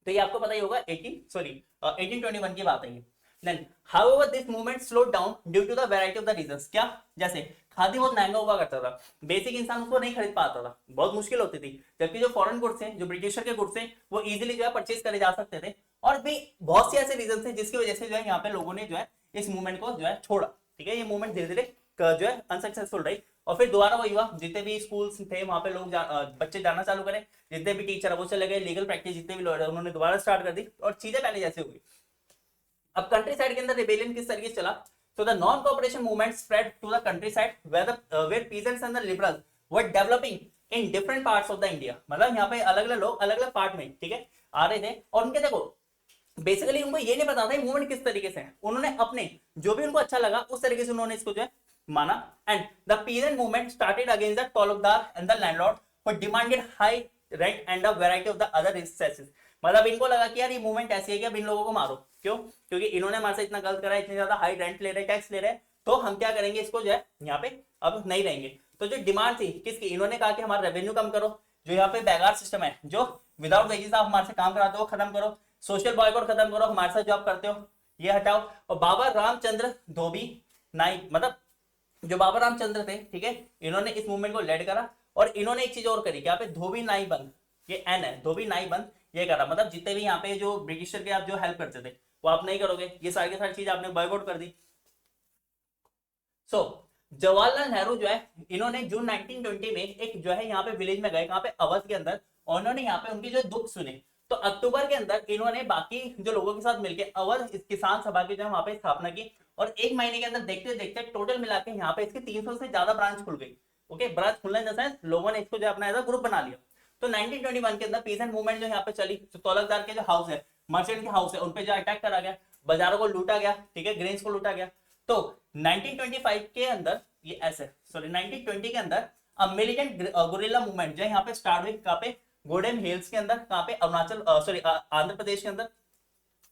तो ये आपको पता ही होगा 1821 की बात है ये। Then, however, this movement slowed down due to the variety of the reasons। क्या? जैसे खादी बहुत महंगा हुआ करता था, बेसिक इंसान उसको नहीं खरीद पाता था, बहुत मुश्किल होती थी, जबकि जो फॉरेन गुड्स हैं, जो ब्रिटिशर के गुड्स हैं, वो इजीली जो है परचेज करे जा सकते थे। और भी बहुत से ऐसे रीजन थे जिसकी वजह से जो है यहाँ पे लोगों ने जो है इस मूवमेंट को जो है छोड़ा, ठीक है, ये मूवमेंट धीरे धीरे जो है अनसक्सेसफुल रही। और फिर दोबारा वही हुआ, जितने भी स्कूल्स थे वहां पे लोग बच्चे जाना चालू करें, जितने भी टीचर वो चले गए, लीगल प्रैक्टिस जितने भी लॉयर उन्होंने दोबारा स्टार्ट कर दी और चीजें पहले जैसे हो गई। अब कंट्री साइड के अंदर रिबेलियन किस तरीके से चला? So the non-cooperation movement spread to the countryside where peasants and the liberals were developing in different parts of the India। मतलब यहाँ पे अलग अलग लोग अलग अलग पार्ट में, ठीक है, आ रहे थे और उनके देखो बेसिकली उनको ये नहीं पता था मूवमेंट किस तरीके से है, उन्होंने अपने जो भी उनको अच्छा लगा उस तरीके से उन्होंने इसको जो है माना। And the peasant movement started against the taluqdar and the landlord who demanded high rent and the variety of the other resources. मतलब इनको लगा कि यार ये मूवमेंट ऐसी है कि अब इन लोगों को मारो, क्यों? क्योंकि इन्होंने हमारे से इतना गलत करा है, इतनी ज्यादा हाई रेंट ले रहे, टैक्स ले रहे, तो हम क्या करेंगे, इसको जो है यहाँ पे अब नहीं रहेंगे। तो जो डिमांड थी किसकी, इन्होंने कहा कि हमारा रेवेन्यू कम करो, जो यहाँ पे बेगार सिस्टम है, जो विदाउट वेजेस आप हमारे से काम कराते हो खत्म करो, सोशल बॉयकॉट खत्म करो, हमारे साथ जॉब करते हो ये हटाओ। और बाबा रामचंद्र धोबी नाइक, मतलब जो बाबा रामचंद्र थे, ठीक है, इन्होंने इस मूवमेंट को लेड करा। और इन्होंने एक चीज और करी, क्या पे धोबी नाई बंद, ये एन है, धोबी नाई बंद ये करा, मतलब जितने भी यहाँ पे जो ब्रिटिशर के आप जो हेल्प करते थे वो आप नहीं करोगे, ये सारी की सारी चीज आपने बॉयकॉट कर दी। जवाहरलाल नेहरू जो है इन्होंने जून 1920 में एक जो है यहाँ पे विलेज में गए, कहाँ पे, अवध के अंदर, और उन्होंने यहाँ पे उनकी जो दुख सुने। तो अक्टूबर के अंदर इन्होंने बाकी जो लोगों के साथ मिलकर अवध किसान सभा की जो वहां पे स्थापना की। और एक महीने के अंदर देखते देखते टोटल मिला के यहाँ पे इसकी 300 से ज्यादा ब्रांच खुल गई। ओके, ब्रांच खुलने जैसा लोगों ने इसको जो अपना ग्रुप बना लिया। तो 1921 के अंदर पीसेंट मूवमेंट जो यहाँ पे चली, तो तौलकदार के जो हाउस है, मर्चेंट के हाउस है, उनपे जो अटैक करा गया, बाजारों को लूटा गया, ठीक है, ग्रेन्स को लूटा गया। तो 1925 के अंदर ये ऐसे 1920 के अंदर मिलिटेंट गुरिल्ला मूवमेंट जो यहाँ पे स्टार्ट हुई, कहाँ पे, गोडेम हिल्स के अंदर, कहाँ पे, अरुणाचल आंध्र प्रदेश के अंदर।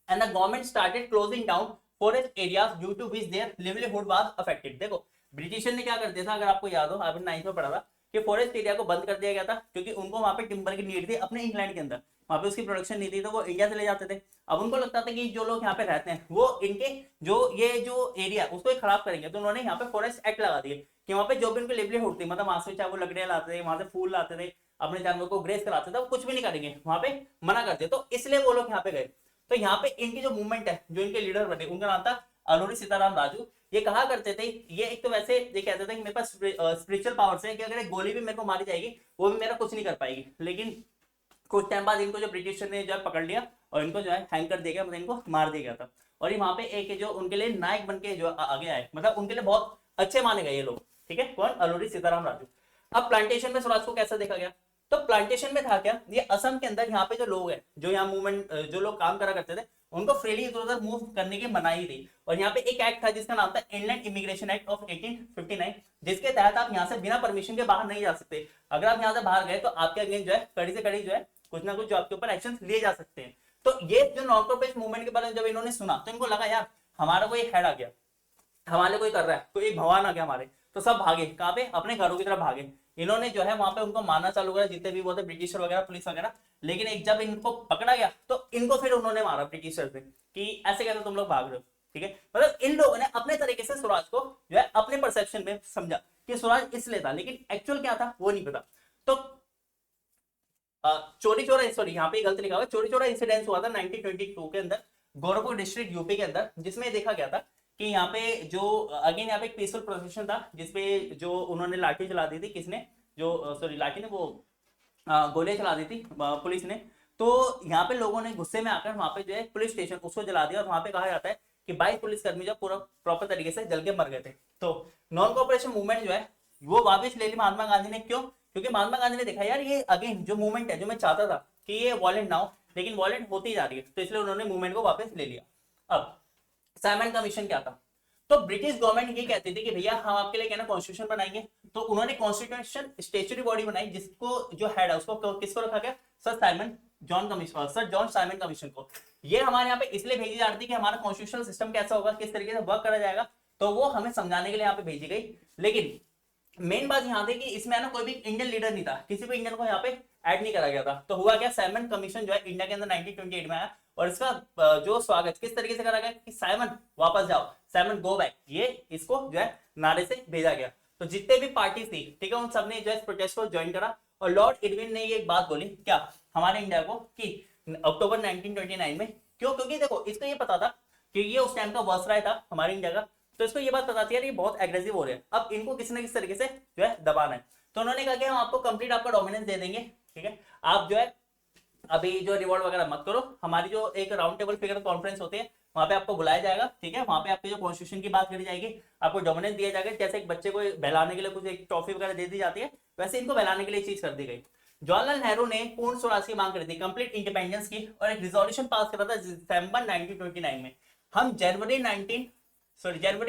And the government started closing down forest areas due to which their livelihood was affected. देखो ब्रिटिशर ने क्या कर दिया था, अगर आपको याद हो, आपने 9th में पढ़ा था कि फॉरेस्ट एरिया को बंद कर दिया गया था, क्योंकि उनको वहां पे टिम्बर की नीड थी अपने इंग्लैंड के अंदर, वहां पे उसकी प्रोडक्शन नहीं थी, तो वो इंडिया से ले जाते थे। अब उनको लगता था कि जो लोग यहाँ पे रहते हैं वो इनके जो ये जो एरिया उसको खराब करेंगे, तो उन्होंने यहाँ पे फॉरेस्ट एक्ट लगा दिए कि वहां पे जो भी उनकी लिवलीहुड थी, मतलब वहां से चाहे वो लकड़ियां लाते थे, वहां से फूल लाते थे, अपने जानवर को ग्रेस कराते थे, वो कुछ भी नहीं करेंगे, वहां पे मना करते। तो इसलिए वो लोग यहाँ पे गए। तो यहाँ पे इनकी जो मूवमेंट है, जो इनके लीडर बने, उनका नाम था अलोरी सीताराम राजू। ये कहा करते थे, ये एक तो वैसे ये कहते थे कि मेरे पास स्पिरिचुअल पावर्स है कि अगर एक गोली भी मेरे को मारी जाएगी वो भी मेरा कुछ नहीं कर पाएगी। लेकिन कुछ टाइम बाद इनको जो ब्रिटिशर ने जो है पकड़ लिया और इनको जो है हैंग कर दिया गया, मतलब इनको मार दिया गया था। और ये वहां पे एक जो उनके लिए नायक बन के जो आगे आए, मतलब उनके लिए बहुत अच्छे माने गए ये लोग, ठीक है, कौन, अलोरी सीताराम राजू। अब प्लांटेशन में स्वराज को कैसे देखा गया? तो प्लांटेशन में था क्या, ये असम के अंदर यहाँ पे जो लोग हैं, जो यहाँ मूवमेंट जो लोग काम करा करते थे, उनको फ्रीली इधर उधर मूव करने की मनाही थी। और यहाँ पे एक एक्ट था जिसका नाम था इनलैंड इमिग्रेशन एक्ट ऑफ 1859, जिसके तहत आप यहाँ से बिना परमिशन के बाहर नहीं जा सकते। अगर आप यहाँ से बाहर गए तो आपके अगेंस्ट जो है कड़ी से कड़ी जो है कुछ ना कुछ जो आपके ऊपर एक्शन लिए जा सकते हैं। तो ये जो नॉन कॉर्पोरेट मूवमेंट के बारे में जब इन्होंने सुना तो इनको लगा यार हमारा कोई हेड आ गया, हमारे कोई कर रहा है, कोई भगवान आ गया हमारे। तो सब भागे, कहाँ पे, अपने घरों की तरफ भागे। इन्होंने जो है वहां पे उनको मारना चालू करा, जितने भी वो थे ब्रिटिशर वगैरह, पुलिस वगैरह। लेकिन एक जब इनको पकड़ा गया तो इनको फिर उन्होंने मारा ब्रिटिशर से कि ऐसे कैसे तुम लोग भाग रहे हो, ठीक है। मतलब इन लोगों ने अपने तरीके से स्वराज को जो है अपने परसेप्शन में समझा कि स्वराज इसलिए था, लेकिन एक्चुअल क्या था वो नहीं पता। तो चोरी चोरा, सॉरी यहाँ पे गलत लिखा हुआ, चोरी चोरा इंसिडेंस हुआ था 1922 के अंदर, गोरखपुर डिस्ट्रिक्ट यूपी के अंदर, जिसमें देखा गया था कि यहाँ पे जो अगेन यहाँ पे एक पीसफुल प्रोसेशन था, जिसपे जो उन्होंने लाठी चला दी थी, किसने, जो सॉरी लाठी ने वो गोलियां चला दी थी पुलिस ने। तो यहाँ पे लोगों ने गुस्से में आकर वहां पे जो है पुलिस स्टेशन उसको जला दिया, और वहां पे कहा जाता है कि 22 पुलिसकर्मी जो पूरा प्रॉपर तरीके से जल के मर गए थे। तो नॉन कोऑपरेशन मूवमेंट जो है वो वापस ले ली महात्मा गांधी ने। क्यों? क्योंकि महात्मा गांधी ने देखा यार ये अगेन जो मूवमेंट है, जो मैं चाहता था कि ये वॉयलेंट ना हो, लेकिन वॉयलेंट होती जा रही है, तो इसलिए उन्होंने मूवमेंट को वापस ले लिया। अब साइमन कमीशन क्या था? तो ब्रिटिश गवर्नमेंट ये कहती थी कि भैया हम आपके लिए कहना कॉन्स्टिट्यूशन बनाएंगे। तो उन्होंने कॉन्स्टिट्यूशन स्टेचुरी बॉडी बनाई, जिसको जो हेड है उसको किसको रखा गया? Sir Simon John commission, sir John Simon commission को। ये हमारे यहाँ पे इसलिए भेजी जाती थी कि हमारा कॉन्स्टिट्यूशनल सिस्टम कैसा होगा, किस तरीके से वर्क करा जाएगा, तो वो हमें समझाने के लिए यहाँ पे भेजी गई। लेकिन मेन बात यहाँ थी कि इसमें ना कोई भी इंडियन लीडर नहीं था, किसी भी इंडियन को यहाँ पे ऐड नहीं करा गया था। तो हुआ क्या, साइमन कमीशन जो है इंडिया के अंदर 1928 में आया, और इसका जो स्वागत किस तरीके से करा गया कि साइमन वापस जाओ, साइमन गो बैक, ये इसको जो है नारे से भेजा गया। तो जितने भी पार्टी थी, ठीक है, उन सबने जो है प्रोटेस्ट को ज्वाइन करा। और लॉर्ड इरविन ने ये एक बात बोली क्या हमारे इंडिया को कि अक्टूबर 1929 में, क्यों? क्योंकि देखो इसको ये पता था कि ये उस टाइम का वायसराय था हमारे इंडिया का, तो इसको ये बात पता थी यार ये बहुत एग्रेसिव हो रहे हैं, अब इनको किसी ना किसी तरीके से जो है दबाना है। तो उन्होंने कहा कि हम आपको कंप्लीट आपका डोमिनेंस दे देंगे, ठीक है, आप जो है अभी जो रिवॉल्ट वगैरह मत करो, हमारी जो एक राउंड टेबल फिगर कॉन्फ्रेंस होती है वहां पे आपको बुलाया जाएगा, ठीक है, वहां पे आपके जो कॉन्स्टिट्यूशन की बात करी जाएगी, आपको डोमिनेंस दिया जाएगा। जैसे एक बच्चे को बहलाने के लिए कुछ एक ट्रॉफी वगैरह दे दी जाती है, वैसे इनको बहलाने के लिए चीज कर दी गई। जवाहरलाल नेहरू ने पूर्ण स्वराज की मांग करी थी, कंप्लीट इंडिपेंडेंस की, और एक रिजोल्यूशन पास करा था दिसंबर 1929 में। हम जनवरी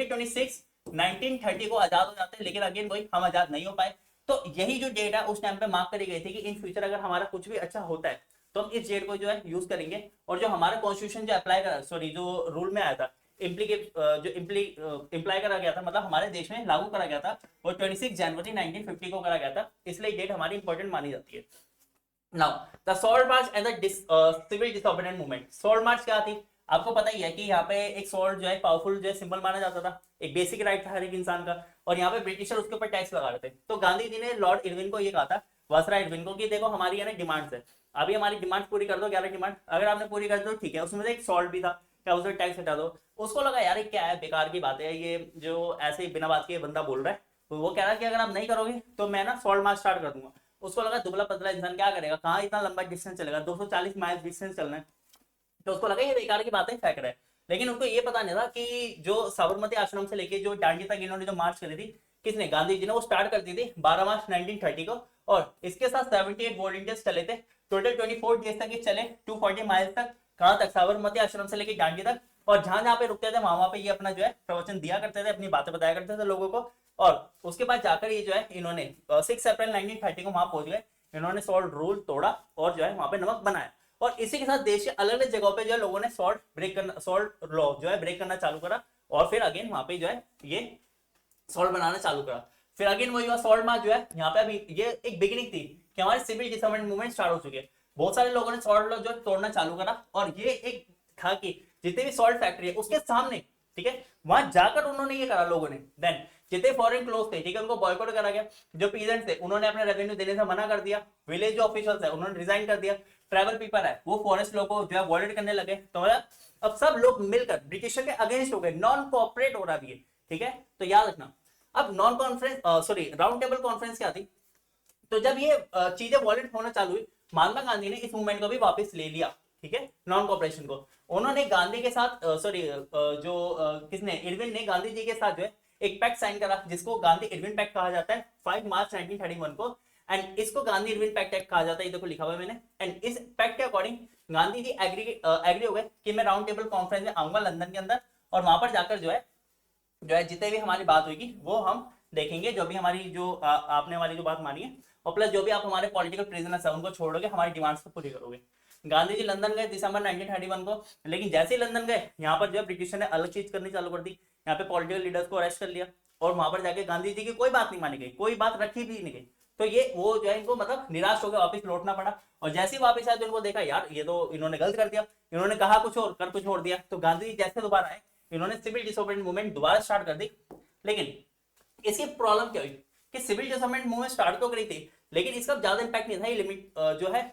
26 1930 को आजाद हो जाते हैं, लेकिन अगेन वही हम आजाद नहीं हो पाए। तो यही जो डेट है उस टाइम पे मार्क करी गई थी कि इन फ्यूचर अगर हमारा कुछ भी अच्छा होता है तो हम इस डेट को जो है यूज करेंगे। और जो हमारा कॉन्स्टिट्यूशन जो अप्लाई करा, सॉरी जो रूल में आया था, इम्प्लाई करा गया था, मतलब हमारे देश में लागू करा गया था, वो 26 जनवरी 1950 को करा गया था, इसलिए डेट हमारी इंपॉर्टेंट मानी जाती है। Now the salt march and the civil disobedient movement. Salt march क्या थी? आपको पता ही है कि यहाँ पे एक सॉल्ट जो है पावरफुल जो है सिंबल माना जाता था, एक बेसिक राइट था हर एक इंसान का, और यहाँ पे ब्रिटिशर उसके ऊपर टैक्स लगा रहे थे। तो गांधी जी ने लॉर्ड इरविन को ये कहा था, वायसराय इरविन को, कि देखो हमारी है ना डिमांड्स है, अभी हमारी डिमांड पूरी कर दो, 11 डिमांड अगर आपने पूरी कर दो ठीक है, उसमें एक सॉल्ट भी था, क्या उसमें टैक्स हटा दो। उसको लगा यार क्या है बेकार की बात है, ये जो ऐसे ही बिना बात के बंदा बोल रहा है, तो वो कह रहा है कि अगर आप नहीं करोगे तो मैं ना सॉल्ट मार्च स्टार्ट कर दूंगा। उसको लगा दुबला पतला इंसान क्या करेगा, कहाँ इतना लंबा डिस्टेंस चलेगा, 240 माइल डिस्टेंस चलना है, तो उसको लगा ये बेकार की बातें फेंक रहा है। लेकिन उनको ये पता नहीं था कि जो साबरमती आश्रम से लेके जो दांडी तक इन्होंने जो मार्च करी थी, किसने? गांधी जी ने, वो स्टार्ट कर दी थी 12 मार्च 1930 को, और इसके साथ 78 वॉलंटियर्स चले थे, टोटल 24 डेज तक ये चले, 240 माइल्स तक, कहां तक? साबरमती आश्रम से लेके दांडी तक, और जहां जहां पे रुकते थे वहां पे ये अपना जो है प्रवचन दिया करते थे, अपनी बातें बताया करते थे लोगों को। और उसके बाद जाकर ये जो है इन्होंने 6 अप्रैल 1930 को वहां पहुंच गए, इन्होंने सॉल्ट रूल तोड़ा और जो है वहां पे नमक बनाया। और इसी के साथ देश के अलग अलग जगहों पे जो है लोगों ने सॉल्ट लॉ जो है ब्रेक करना चालू करा, और फिर अगेन वहां पे जो है ये सॉल्ट बनाना चालू करा। फिर अगेन वही हुआ, सॉल्ट मार्च जो है यहाँ पे अभी ये एक बिगिनिंग थी कि हमारे सिविल डिसोबीडिएंट मूवमेंट स्टार्ट हो चुके हैं, बहुत सारे लोगों ने सॉल्ट लॉ जो तोड़ना चालू करा, और ये एक था कि जितने भी सॉल्ट फैक्ट्री है उसके सामने, ठीक है, वहां जाकर उन्होंने ये करा लोगों ने। देन जितने फॉरेन क्लोज थे, ठीक है, उनको बॉयकॉट करा गया, जो पीजेंट थे उन्होंने अपने रेवेन्यू देने से मना कर दिया, विलेज जो ऑफिशियल्स है उन्होंने रिजाइन कर दिया, ट्राइबल पीपल है वो फॉरेस्ट लोगों को जो है वॉलेट करने लगे। तो अब सब लोग मिलकर ब्रिटिशर के अगेंस्ट हो गए, नॉन कोऑपरेट हो रहा भी है, ठीक है। तो याद रखना, अब non conference sorry round table conference क्या थी? तो जब ये चीजें वॉलेट होना चालू हुई, महात्मा गांधी ने इस मूवमेंट को भी वापस ले लिया, ठीक है, नॉन कॉपरेशन को। उन्होंने गांधी के साथ सॉरी किसने? इरविन ने गांधी जी के साथ जो है एक पैक्ट साइन करा, जिसको गांधी इरविन पैक्ट कहा जाता है, 5 मार्च 1931 को। एंड इसको गांधी इरविन पैक्ट कहा जाता है, ये देखो लिखा हुआ है मैंने। एंड इस पैक्ट के अकॉर्डिंग गांधी जी एग्री हो गए कि मैं राउंड टेबल कॉन्फ्रेंस में आऊंगा लंदन के अंदर, और वहां पर जाकर जो है जितने भी हमारी बात होगी वो हम देखेंगे, जो भी हमारी जो आपने हमारी जो बात मानी है, और प्लस जो भी आप हमारे पॉलिटिकल प्रिजनर्स है उनको छोड़ोगे, हमारी डिमांड्स को पूरी करोगे। गांधी जी लंदन गए दिसंबर 1931 को, लेकिन जैसे ही लंदन गए यहाँ पर जो है ब्रिटिशर ने अलग चीज करनी चालू कर दी, यहाँ पे पॉलिटिकल लीडर्स को अरेस्ट कर लिया, और वहां पर जाके गांधी जी की कोई बात नहीं मानी गई, कोई बात रखी भी नहीं गई। तो ये वो जो है इनको मतलब निराश हो गया, वापस लौटना पड़ा। और जैसे ही वापस आए तो इनको देखा यार ये तो इन्होंने गलत कर दिया, इन्होंने कहा कुछ और कर कुछ और दिया। तो गांधी जी जैसे दोबारा आए, इन्होंने सिविल डिसोबीडिएंट मूवमेंट दोबारा स्टार्ट कर दी। लेकिन इसकी प्रॉब्लम क्या हुई कि सिविल डिसोबीडिएंट मूवमेंट स्टार्ट तो करी थी, लेकिन इसका ज्यादा इंपैक्ट नहीं था। ये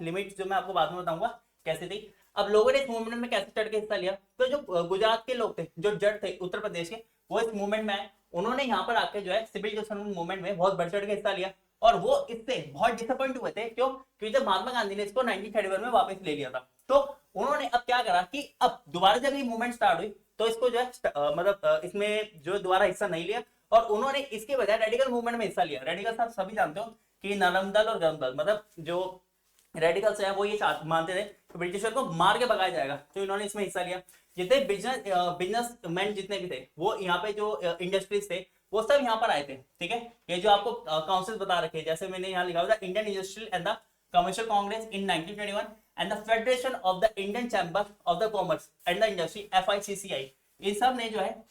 लिमिट जो मैं आपको बाद में बताऊंगा कैसे थी। अब लोगों ने इस मूवमेंट में कैसे चढ़ के हिस्सा लिया? तो जो गुजरात के लोग थे, जो जट थे उत्तर प्रदेश के, वो इस मूवमेंट में आए, उन्होंने यहाँ पर आके जो है सिविल डिसोबीडिएंट मूवमेंट में बहुत बढ़ चढ़ के हिस्सा लिया। और वो इससे बहुत डिसअपॉइंट हुए थे। क्यों? क्योंकि जब महात्मा गांधी ने इसको 1931 में वापस ले लिया था, तो उन्होंने अब क्या करा कि अब दोबारा जब ये मूवमेंट स्टार्ट हुई तो इसको जो है इसमें जो दोबारा हिस्सा नहीं लिया, और उन्होंने इसके बजाय रेडिकल मूवमेंट में हिस्सा लिया। रेडिकल साहब सभी जानते हो कि नरम दल और गरम दल, मतलब जो रेडिकल्स है वो ये मानते थे कि ब्रिटिशर को मार के भगाया जाएगा, तो इन्होंने इसमें हिस्सा लिया। जितने बिजनेसमैन जितने भी थे वो यहाँ पे जो इंडस्ट्रीज थे वो सब यहाँ पर आए थे। ठीक है, ये जो आपको काउंसिल बता रखे, जैसे मैंने यहाँ लिखा हुआ था, Indian industrial and the commercial Congress in 1921 and the federation of the Indian chamber of the commerce and the industry FICCI, इन सब ने जो है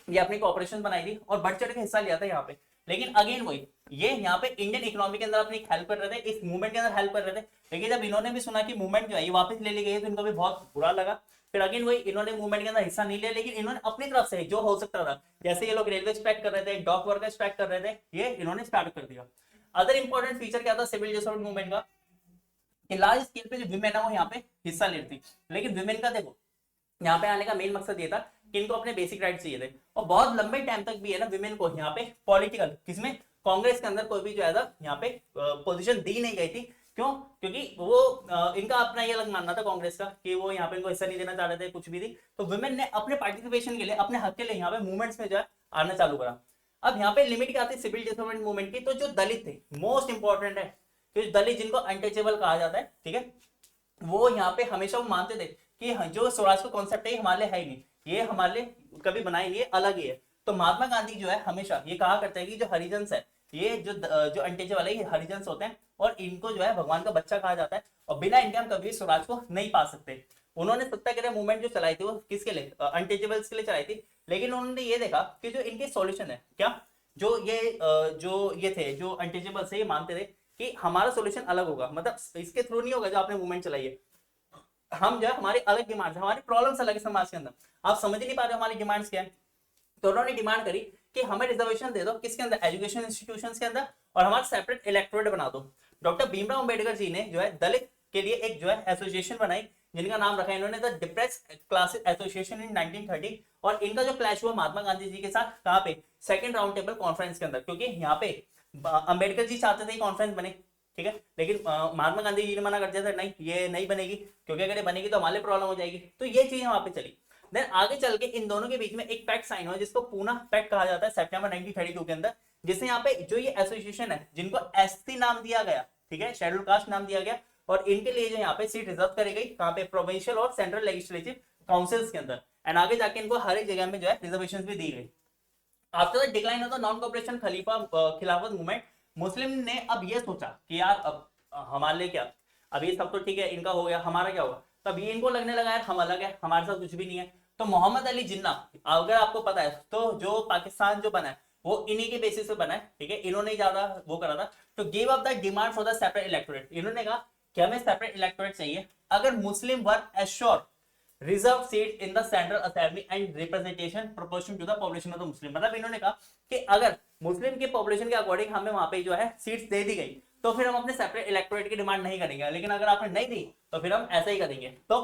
ये अपनी कॉर्पोरेशन बनाई थी और बढ़ चढ़ के हिस्सा लिया था यहाँ पे। लेकिन अगेन वही, ये यहाँ पे इंडियन इकोनॉमी के अंदर अपनी हेल्प कर रहे थे, इस मूवमेंट के अंदर हेल्प कर रहे थे। लेकिन जब इन्होंने भी सुना कि मूवमेंट जो है ये वापस ले ली गई है तो इनको भी बहुत बुरा लगा। फिर अगेन वही, इन्होंने मूवमेंट के अंदर हिस्सा नहीं लिया, लेकिन इन्होंने अपनी तरफ से जो हो सकता था, जैसे ये लोग रेलवे स्ट्राइक कर रहे थे, डॉक वर्कर स्ट्राइक कर रहे थे, ये इन्होंने स्टार्ट कर दिया। अदर इंपॉर्टेंट फीचर क्या था सिविल डिसऑर्डर मूवमेंट का, कि लार्ज स्केल पे जो विमेन है वो यहाँ पे हिस्सा ले रही थी। लेकिन विमेन का देखो यहाँ पे आने का मेन मकसद ये था कि इनको अपने बेसिक राइट चाहिए थे, और बहुत लंबे टाइम तक भी है ना विमेन को यहाँ पे पॉलिटिकल, किसमें, कांग्रेस के अंदर कोई भी जो है यहाँ पे पोजीशन दी नहीं गई थी। क्यों? क्योंकि वो इनका अपना ये अलग मानना था कांग्रेस का कि वो यहाँ पे इनको हिस्सा नहीं देना चाह रहे थे कुछ भी थी। तो विमेन ने अपने पार्टिसिपेशन के लिए, अपने हक के लिए यहाँ पे मूवमेंट्स में जो है आना चालू करा। अब यहाँ पे लिमिट क्या थी सिविल डिसऑर्डर मूवमेंट की, तो जो दलित थे, मोस्ट इंपॉर्टेंट है, तो दलित जिनको अनटचेबल कहा जाता है, ठीक है, वो यहाँ पे हमेशा वो मानते थे कि जो स्वराज का कॉन्सेप्ट है ये हमारे है ही नहीं, ये हमारे कभी बनाई नहीं है, अलग ही है। तो महात्मा गांधी जो है हमेशा ये कहा करते हैं कि जो हरिजन्स है, ये जो अनटचेबल है, ये हरिजन्स होते हैं और इनको जो है भगवान का बच्चा कहा जाता है, और बिना इनके हम कभी स्वराज को नहीं पा सकते। उन्होंने सत्याग्रह मूवमेंट जो चलाई थी वो किसके लिए, अनटचेबल्स के लिए चलाई थी। लेकिन उन्होंने ये देखा कि जो इनके सॉल्यूशन है, क्या, जो ये थे जो अनटचेबल्स है, ये मानते थे कि हमारा सॉल्यूशन अलग होगा, मतलब इसके थ्रू नहीं होगा जो आपने मूवमेंट चलाई है, हम जो है हमारी अलग डिमांड्स, हमारी प्रॉब्लम्स अलग है समाज के अंदर, आप समझ नहीं पा रहे हो हमारी डिमांड्स क्या है। तो उन्होंने डिमांड करी कि हमें रिजर्वेशन दे दो, किसके अंदर, एजुकेशन इंस्टीट्यूशंस के अंदर, और हमारा सेपरेट इलेक्टोरेट बना दो। डॉक्टर भीमराव अंबेडकर जी ने जो है दलित के लिए एक जो है एसोसिएशन बनाई, जिनका नाम रखा इन्होंने the depress classes association in 1930, और इनका जो क्लैश हुआ महात्मा गांधी जी के साथ, कहाँ पे, सेकंड राउंड टेबल कॉन्फ्रेंस के अंदर, क्योंकि यहाँ पे अंबेडकर जी चाहते थे कॉन्फ्रेंस बने, ठीक है, लेकिन महात्मा गांधी जी ने मना कर दिया था, नहीं ये नहीं बनेगी, क्योंकि अगर ये बनेगी तो हमारे प्रॉब्लम हो जाएगी। तो ये चीज वहां पे चली। देन आगे चल के इन दोनों के बीच में एक पैक्ट साइन हुआ, जिसको पूना पैक्ट कहा जाता है, सितंबर 1932 के अंदर, जिससे यहाँ पे जो ये एसोसिएशन है, जिनको SC नाम दिया गया, ठीक है, शेड्यूल कास्ट नाम दिया गया, और इनके लिए जो यहाँ पे सीट रिजर्व करी गई, कहाँ पे, प्रोविंशियल और सेंट्रल लेजिस्लेटिव काउंसिल्स के अंदर, एंड आगे जाके इनको हर एक जगह में जो है रिजर्वेशन भी दी गई। After the decline of the non cooperation खिलाफत मूवमेंट, मुस्लिम ने अब ये सोचा कि यार अब हमारे लिए क्या, अब ये सब तो ठीक है, इनका हो गया, हमारा क्या होगा। तब ये इनको लगने लगा यार हम अलग है, हमारे साथ कुछ भी नहीं है। तो मोहम्मद अली जिन्ना, अगर आपको पता है तो जो पाकिस्तान जो बना है वो इन्हीं के बेसिस पे बना है, ठीक है, इन्होंने ज्यादा वो करा था। तो give up the demand for the separate electorate, इन्होंने कहा कि हमें सेपरेट इलेक्टोरेट चाहिए अगर Muslim were assure reserve seat in the central assembly and representation proportion to the population of the Muslim. मतलब इन्होंने कहा कि अगर मुस्लिम के पॉपुलेशन के अकॉर्डिंग हमें वहां पे जो है सीट्स दे दी गई तो फिर हम अपने सेपरेट इलेक्टोरेट की डिमांड नहीं करेंगे, लेकिन अगर आपने नहीं दी तो फिर हम ऐसा ही करेंगे। तो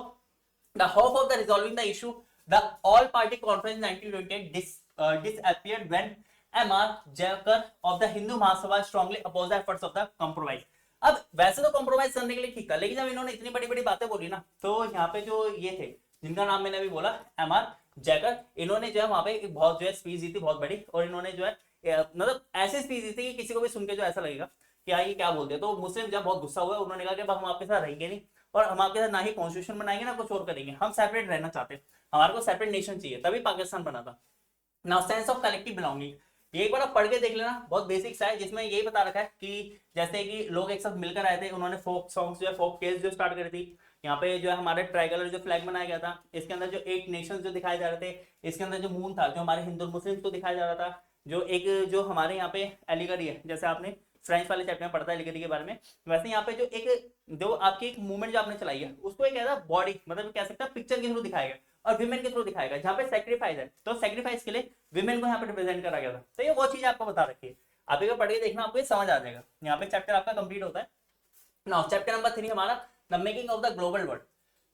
the hope of the resolving the issue, the all party conference 1928 disappeared when M.R. Jayankar of the Hindu Mahasabha strongly opposed the efforts of the compromise। अब वैसे तो कॉम्प्रोमाइज करने के लिए ठीक था, लेकिन जब इन्होंने इतनी बड़ी बड़ी बातें बोली ना, तो यहाँ पे जो ये थे जिनका नाम मैंने अभी बोला M.R. जयकर, इन्होंने जो है वहां पे बहुत जो है स्पीच दी थी बहुत बड़ी, और इन्होंने जो है मतलब ऐसी स्पीच दी थी कि किसी को भी सुन के जो ऐसा लगेगा कि ये क्या बोलते हैं। तो मुस्लिम जब बहुत गुस्सा हुआ, उन्होंने कहा कि हम आपके साथ रहेंगे नहीं, और हम आपके साथ ना ही कॉन्स्टिट्यूशन बनाएंगे ना कुछ और करेंगे, हम सेपरेट रहना चाहते हैं, हमारे को सेपरेट नेशन चाहिए, तभी पाकिस्तान बना था। Now sense of collective belonging, ये एक बार आप पढ़ के देख लेना, बहुत बेसिक सा है, जिसमें यही बता रखा है कि जैसे कि लोग एक साथ मिलकर आए थे, उन्होंने फोक सॉन्ग्स जो है, फोक टेल्स जो स्टार्ट करी थी। यहाँ पे जो है हमारे ट्राइकलर जो फ्लैग बनाया गया था, इसके अंदर जो 8 नेशंस जो दिखाए जा रहे थे, इसके अंदर जो मून था जो हमारे हिंदू मुस्लिम को दिखाया जा रहा था, जो एक जो हमारे यहाँ पे एलिगरी है, जैसे आपने फ्रेंच वाले चैप्टर में पढ़ता है एलिगरी के बारे में, वैसे यहाँ पे जो आपकी एक मूवमेंट जो आपने चलाई है उसको एक ऐसा बॉडी, मतलब कह सकते हैं पिक्चर के थ्रू दिखाएगा और विमेन के थ्रू दिखाएगा, जहाँ पे सेक्रीफाइस है, तो सेक्रीफाइस के लिए विमेन को यहाँ पे रिप्रेजेंट करा गया था। तो ये वो चीज आपको बता रखी है, आप एक पढ़ के देखना, आपको ये समझ आ जाएगा। यहाँ पे चैप्टर आपका कंप्लीट होता है। नाउ चैप्टर नंबर 3 हमारा the making of the global world.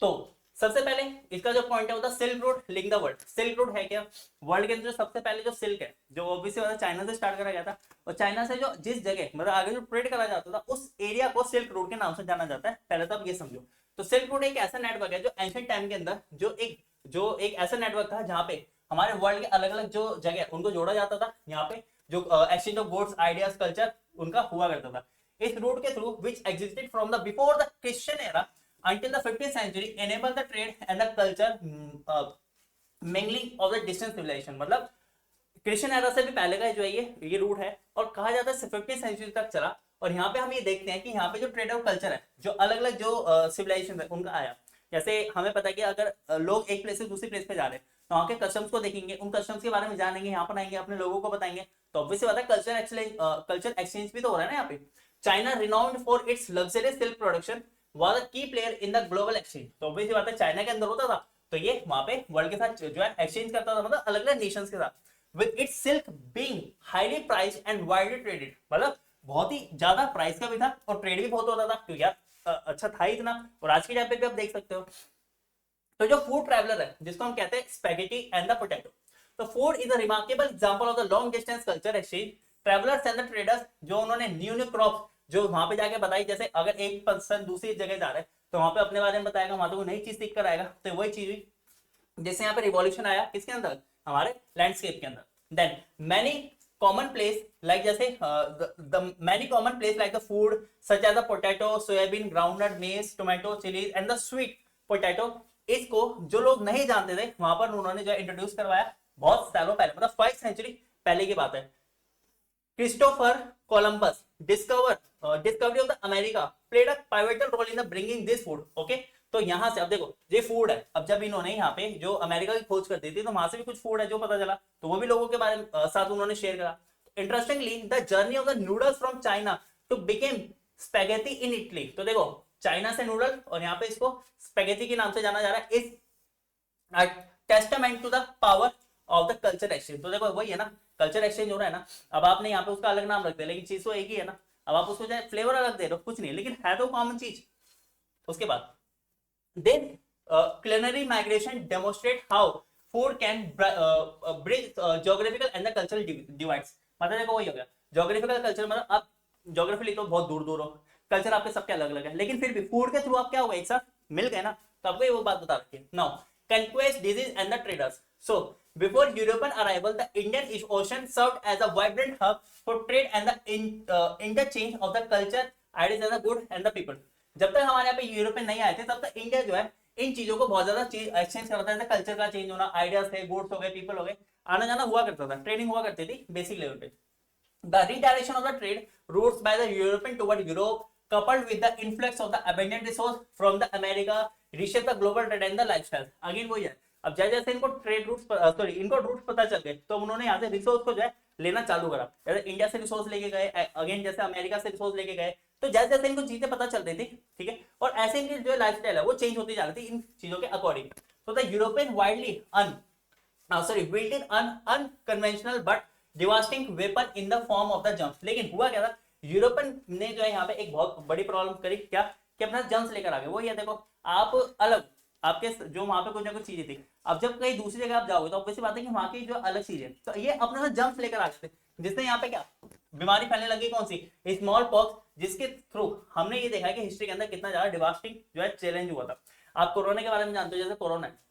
तो सबसे पहले इसका जो पॉइंट है वो था silk road link the world. Silk road है क्या? वर्ल्ड के अंदर जो सबसे पहले जो सिल्क है, जो ऑब्वियसली मतलब चाइना से स्टार्ट करा गया था, और चाइना से जो जिस जगह मतलब आगे जो ट्रेड करा जाता था उस एरिया को सिल्क रोड के नाम से जाना जाता है। पहले तो आप ये समझो। तो सिल्क रोड एक ऐसा नेटवर्क है जो एंशिएंट टाइम के अंदर जो एक ऐसा नेटवर्क था जहां पे हमारे वर्ल्ड के अलग अलग जो जगह उनको जोड़ा जाता था। यहाँ पे जो exchange of goods, ideas, culture उनका हुआ करता था। इस रूट के through which existed from the before the Christian era until the 15th century enable the trade and the culture mingling of the distant civilization। मतलब क्रिश्चियन एरा से भी पहले का जो है ये रूट है, और कहा जाता है 15th सेंचुरी तक चला। और यहाँ पे हम ये देखते हैं कि यहाँ पे जो ट्रेड और कल्चर है, जो अलग अलग जो सिविलाइजेशन है उनका आया। जैसे हमें पता है कि अगर लोग एक प्लेस से दूसरी प्लेस पे जा रहे हैं तो वहाँ के कस्टम्स को देखेंगे, उन कस्टम्स के बारे में जानेंगे, यहाँ पर आएंगे, अपने लोगों को बताएंगे, तो ऑब्वियसली बात है कल्चर एक्सचेंज भी तो हो रहा है ना यहाँ पे। China renowned for its luxurious silk production was a key player in the global exchange. तो ऑब्वियसली बात है चाइना के अंदर होता था, तो ये वहां पे वर्ल्ड के साथ जो है एक्सचेंज करता था, मतलब अलग अलग नेशंस के साथ। With its silk being highly priced and widely traded, मतलब बहुत ही ज्यादा प्राइस का भी था और ट्रेड भी बहुत होता था, क्योंकि यार अच्छा था इतना। और आज के टाइम पे भी आप देख सकते हो। तो जो फूड ट्रैवलर है जिसको हम कहते हैं स्पैगेटी एंड द पोटैटो, तो food is a remarkable example of the long distance culture exchange. Travellers and the traders, जो उन्होंने न्यू क्रॉप जो वहां पे जाके बताई, जैसे अगर एक पर्सन दूसरी जगह जा रहा है तो वहां पे अपने बारे में बताएगा, वहां तो वो नई चीज सीख कर आएगा, तो वही चीज हुई। जैसे यहाँ पे रिवॉल्यूशन आया किसके अंदर, हमारे लैंडस्केप के अंदर। Then many common place like जैसे many common place like the food such as the potato, soyabean, groundnut, maize, tomato, chillies and the sweet potato, इसको जो लोग नहीं जानते थे वहां पर उन्होंने जो इंट्रोड्यूस करवाया बहुत सालों पहले, मतलब 5th सेंचुरी पहले की बात है। Christopher Columbus discovery of the America played a pivotal role in the bringing this food. Okay, तो यहां से अब देखो ये फूड है, अब जब इन्होंने यहाँ पे जो अमेरिका की खोज कर दी थी तो वहां से भी कुछ फूड है जो पता चला, तो वो भी लोगों के बारे में साथ उन्होंने शेयर करा। Interestingly the journey of the noodles from China to became spaghetti in Italy. तो देखो चाइना से नूडल और यहाँ पे इसको स्पेगेटी के नाम से जाना जा रहा है, is testament to the power of the culture exchange. तो देखो वही है ना, कल्चर एक्सचेंज हो रहा है ना। अब आपने यहाँ पे उसका अलग नाम रख दिया, लेकिन चीज तो एक ही है ना। अब आप उसको चाहे फ्लेवर अलग दे रहे हो, कुछ नहीं, लेकिन है तो कॉमन चीज। उसके बाद then culinary migration demonstrate how food can bridge geographical and the cultural divides। मतलब देखो वही हो गया, geographical culture मतलब आप geographically तो बहुत दूर दूर हो, कल्चर आपके सबके अलग अलग है, लेकिन फिर भी फूड के थ्रू आप क्या हो गए, एक साथ मिल गए ना। तो आपको ये वो बात बता रखी है। Now conquest, disease and the traders। So before European arrival, the Indian Ocean served as a vibrant hub for trade and the interchange of the culture, ideas and the good and the people। जब तक हमारे यहाँ पे European नहीं आए थे तब तक इंडिया जो है इन चीजों को बहुत ज्यादा एक्सचेंज करता था। कल्चर का चेंज होना, आइडियाज थे, गुड्स हो गए, पीपल हो गए, आना जाना हुआ करता था, ट्रेडिंग हुआ करती थी बेसिक लेवल पे। The redirection of the trade routes by the European toward Europe coupled with the influx of the abundant resource from the America reshape the global trade and the lifestyle। Again वही है, अब जैसे जैसे इनको trade routes sorry इनको roots पता चल गए तो उन्होंने यहाँ से रिसोर्स को जो है लेना चालू करा। जैसे इंडिया से रिसोर्स लेके गए, अगेन जैसे अमेरिका से रिसोर्स लेके गए, तो जैसे जैसे इनको चीजें पता चल रही थी, ठीक है, और ऐसे इनकी जो लाइफस्टाइल है वो चेंज होती जा रही थी इन चीजों के अकॉर्डिंग। तो the European widely wielded an unconventional but devastating weapon in the form of the jumps। लेकिन हुआ क्या था, यूरोपियन ने जो है यहाँ पे एक बहुत बड़ी प्रॉब्लम करी, क्या कि अपना जम्स लेकर आ गए। वो ये देखो आप अलग, आपके जो वहां पे कुछ ना कुछ चीजें थी, अब जब कहीं दूसरी जगह आप जाओगे तो ऑब्वियसली बात है कि वहां की जो अलग चीजें, तो ये अपने साथ जम्स लेकर आ गए थे, जिससे यहाँ पे क्या बीमारी फैलने लगी, कौन सी, स्मॉल पॉक्स, जिसके थ्रू हमने ये देखा कि हिस्ट्री के अंदर कितना ज्यादा डिवास्टिंग जो है चैलेंज हुआ था। आप कोरोना के बारे में जानते हो, जैसे कोरोना है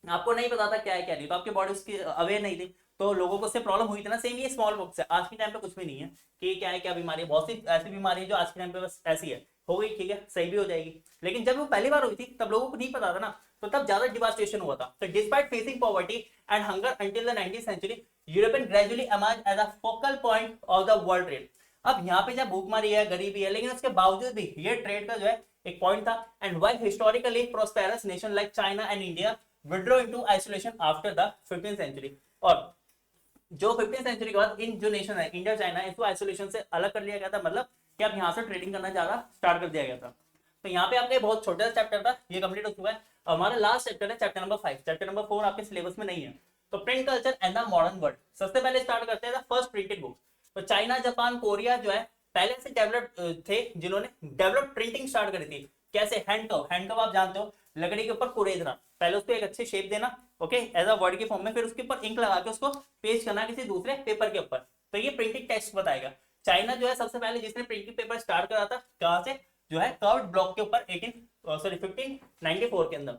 आपको नहीं पता था क्या है क्या नहीं, तो आपकी बॉडी उसकी अवेयर नहीं थी, तो लोगों को उससे प्रॉब्लम हुई थी ना। सेम ये स्मॉल पॉक्स है, आज के टाइम पे कुछ भी नहीं है कि क्या है क्या बीमारी है, बहुत सी ऐसी बीमारी है जो आज के टाइम पे बस ऐसी है, हो गई ठीक है, सही भी हो जाएगी। लेकिन जब वो पहली बार हुई थी तब लोगों को नहीं पता था ना, तो तब ज्यादा डिवास्टेशन हुआ था। तो despite facing poverty and hunger until the 19th century, European gradually emerge as a focal point of the world trade. अब यहाँ पे जब भूखमरी है, गरीबी है, लेकिन उसके बावजूद भी ये ट्रेड का जो है एक पॉइंट था। And while historically prosperous nation like China and India withdraw into isolation after the 15th century। और जो 15th सेंचुरी के बाद इन जो नेशन है इंडिया चाइना, इसको आइसोलेशन से अलग कर लिया गया था, मतलब कि अब यहाँ से ट्रेडिंग करना ज्यादा स्टार्ट कर दिया गया था। तो यहाँ पे आपका बहुत छोटा सा चैप्टर था, ये कंप्लीट हो चुका है। हमारा लास्ट चैप्टर है चैप्टर नंबर 5। चैप्टर नंबर 4 आपके सिलेबस में नहीं है। तो print culture and the modern world, सबसे पहले स्टार्ट करते हैं फर्स्ट प्रिंटेड बुक। तो चाइना, जापान, कोरिया जो है पहले से डेवलप थे, जिन्होंने डेवलप प्रिंटिंग स्टार्ट करी थी। कैसे, हैंडकव आप जानते हो, लकड़ी के ऊपर कुरेदना, पहले उसको एक अच्छे शेप देना, ओके, एज अ वर्ड के फॉर्म में, फिर उसके ऊपर इंक लगा के उसको पेस्ट करना किसी दूसरे पेपर के ऊपर। तो ये प्रिंटिंग टेक्स्ट बताएगा। चाइना जो है सबसे पहले जिसने प्रिंटिंग पेपर स्टार्ट करा था, कहां से, जो है कर्व्ड ब्लॉक के ऊपर 1594 के अंदर।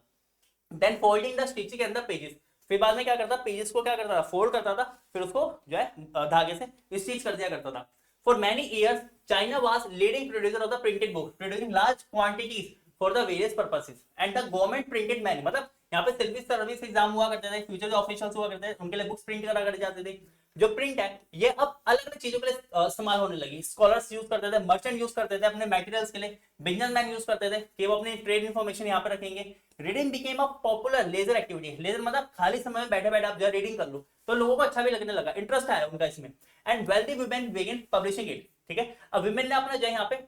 Then folding the stitching and the pages, फिर बाद में क्या करता, पेजेस को क्या करता था, फोल्ड करता था, फिर उसको जो है धागे से स्टिच कर दिया करता था। For many years China was leading producer of the printed book, producing large quantities for the various purposes and the government printed many, मतलब यहाँ पे सिविल सर्विस एग्जाम हुआ करते थे, फ्यूचर ऑफिशियल्स हुआ करते थे, उनके लिए बुक्स प्रिंट करा कर जाते थे। जो प्रिंट है ये अब अलग अलग चीजों के लिए इस्तेमाल होने लगी। स्कॉलर्स यूज करते थे, मर्चेंट यूज करते थे अपने मटेरियल्स के लिए, बिजनेसमैन यूज करते थे कि वो अपनी ट्रेड इन्फॉर्मेशन यहाँ पे रखेंगे। Reading became a popular leisure activity, leisure मतलब खाली समय में बैठे बैठे आप जो रीडिंग कर लो, तो लोगों को अच्छा भी लगने लगा, इंटरेस्ट आया उनका इसमें। And wealthy women begin publishing it, ठीक है। अब वुमेन ने अपना जो है यहाँ पे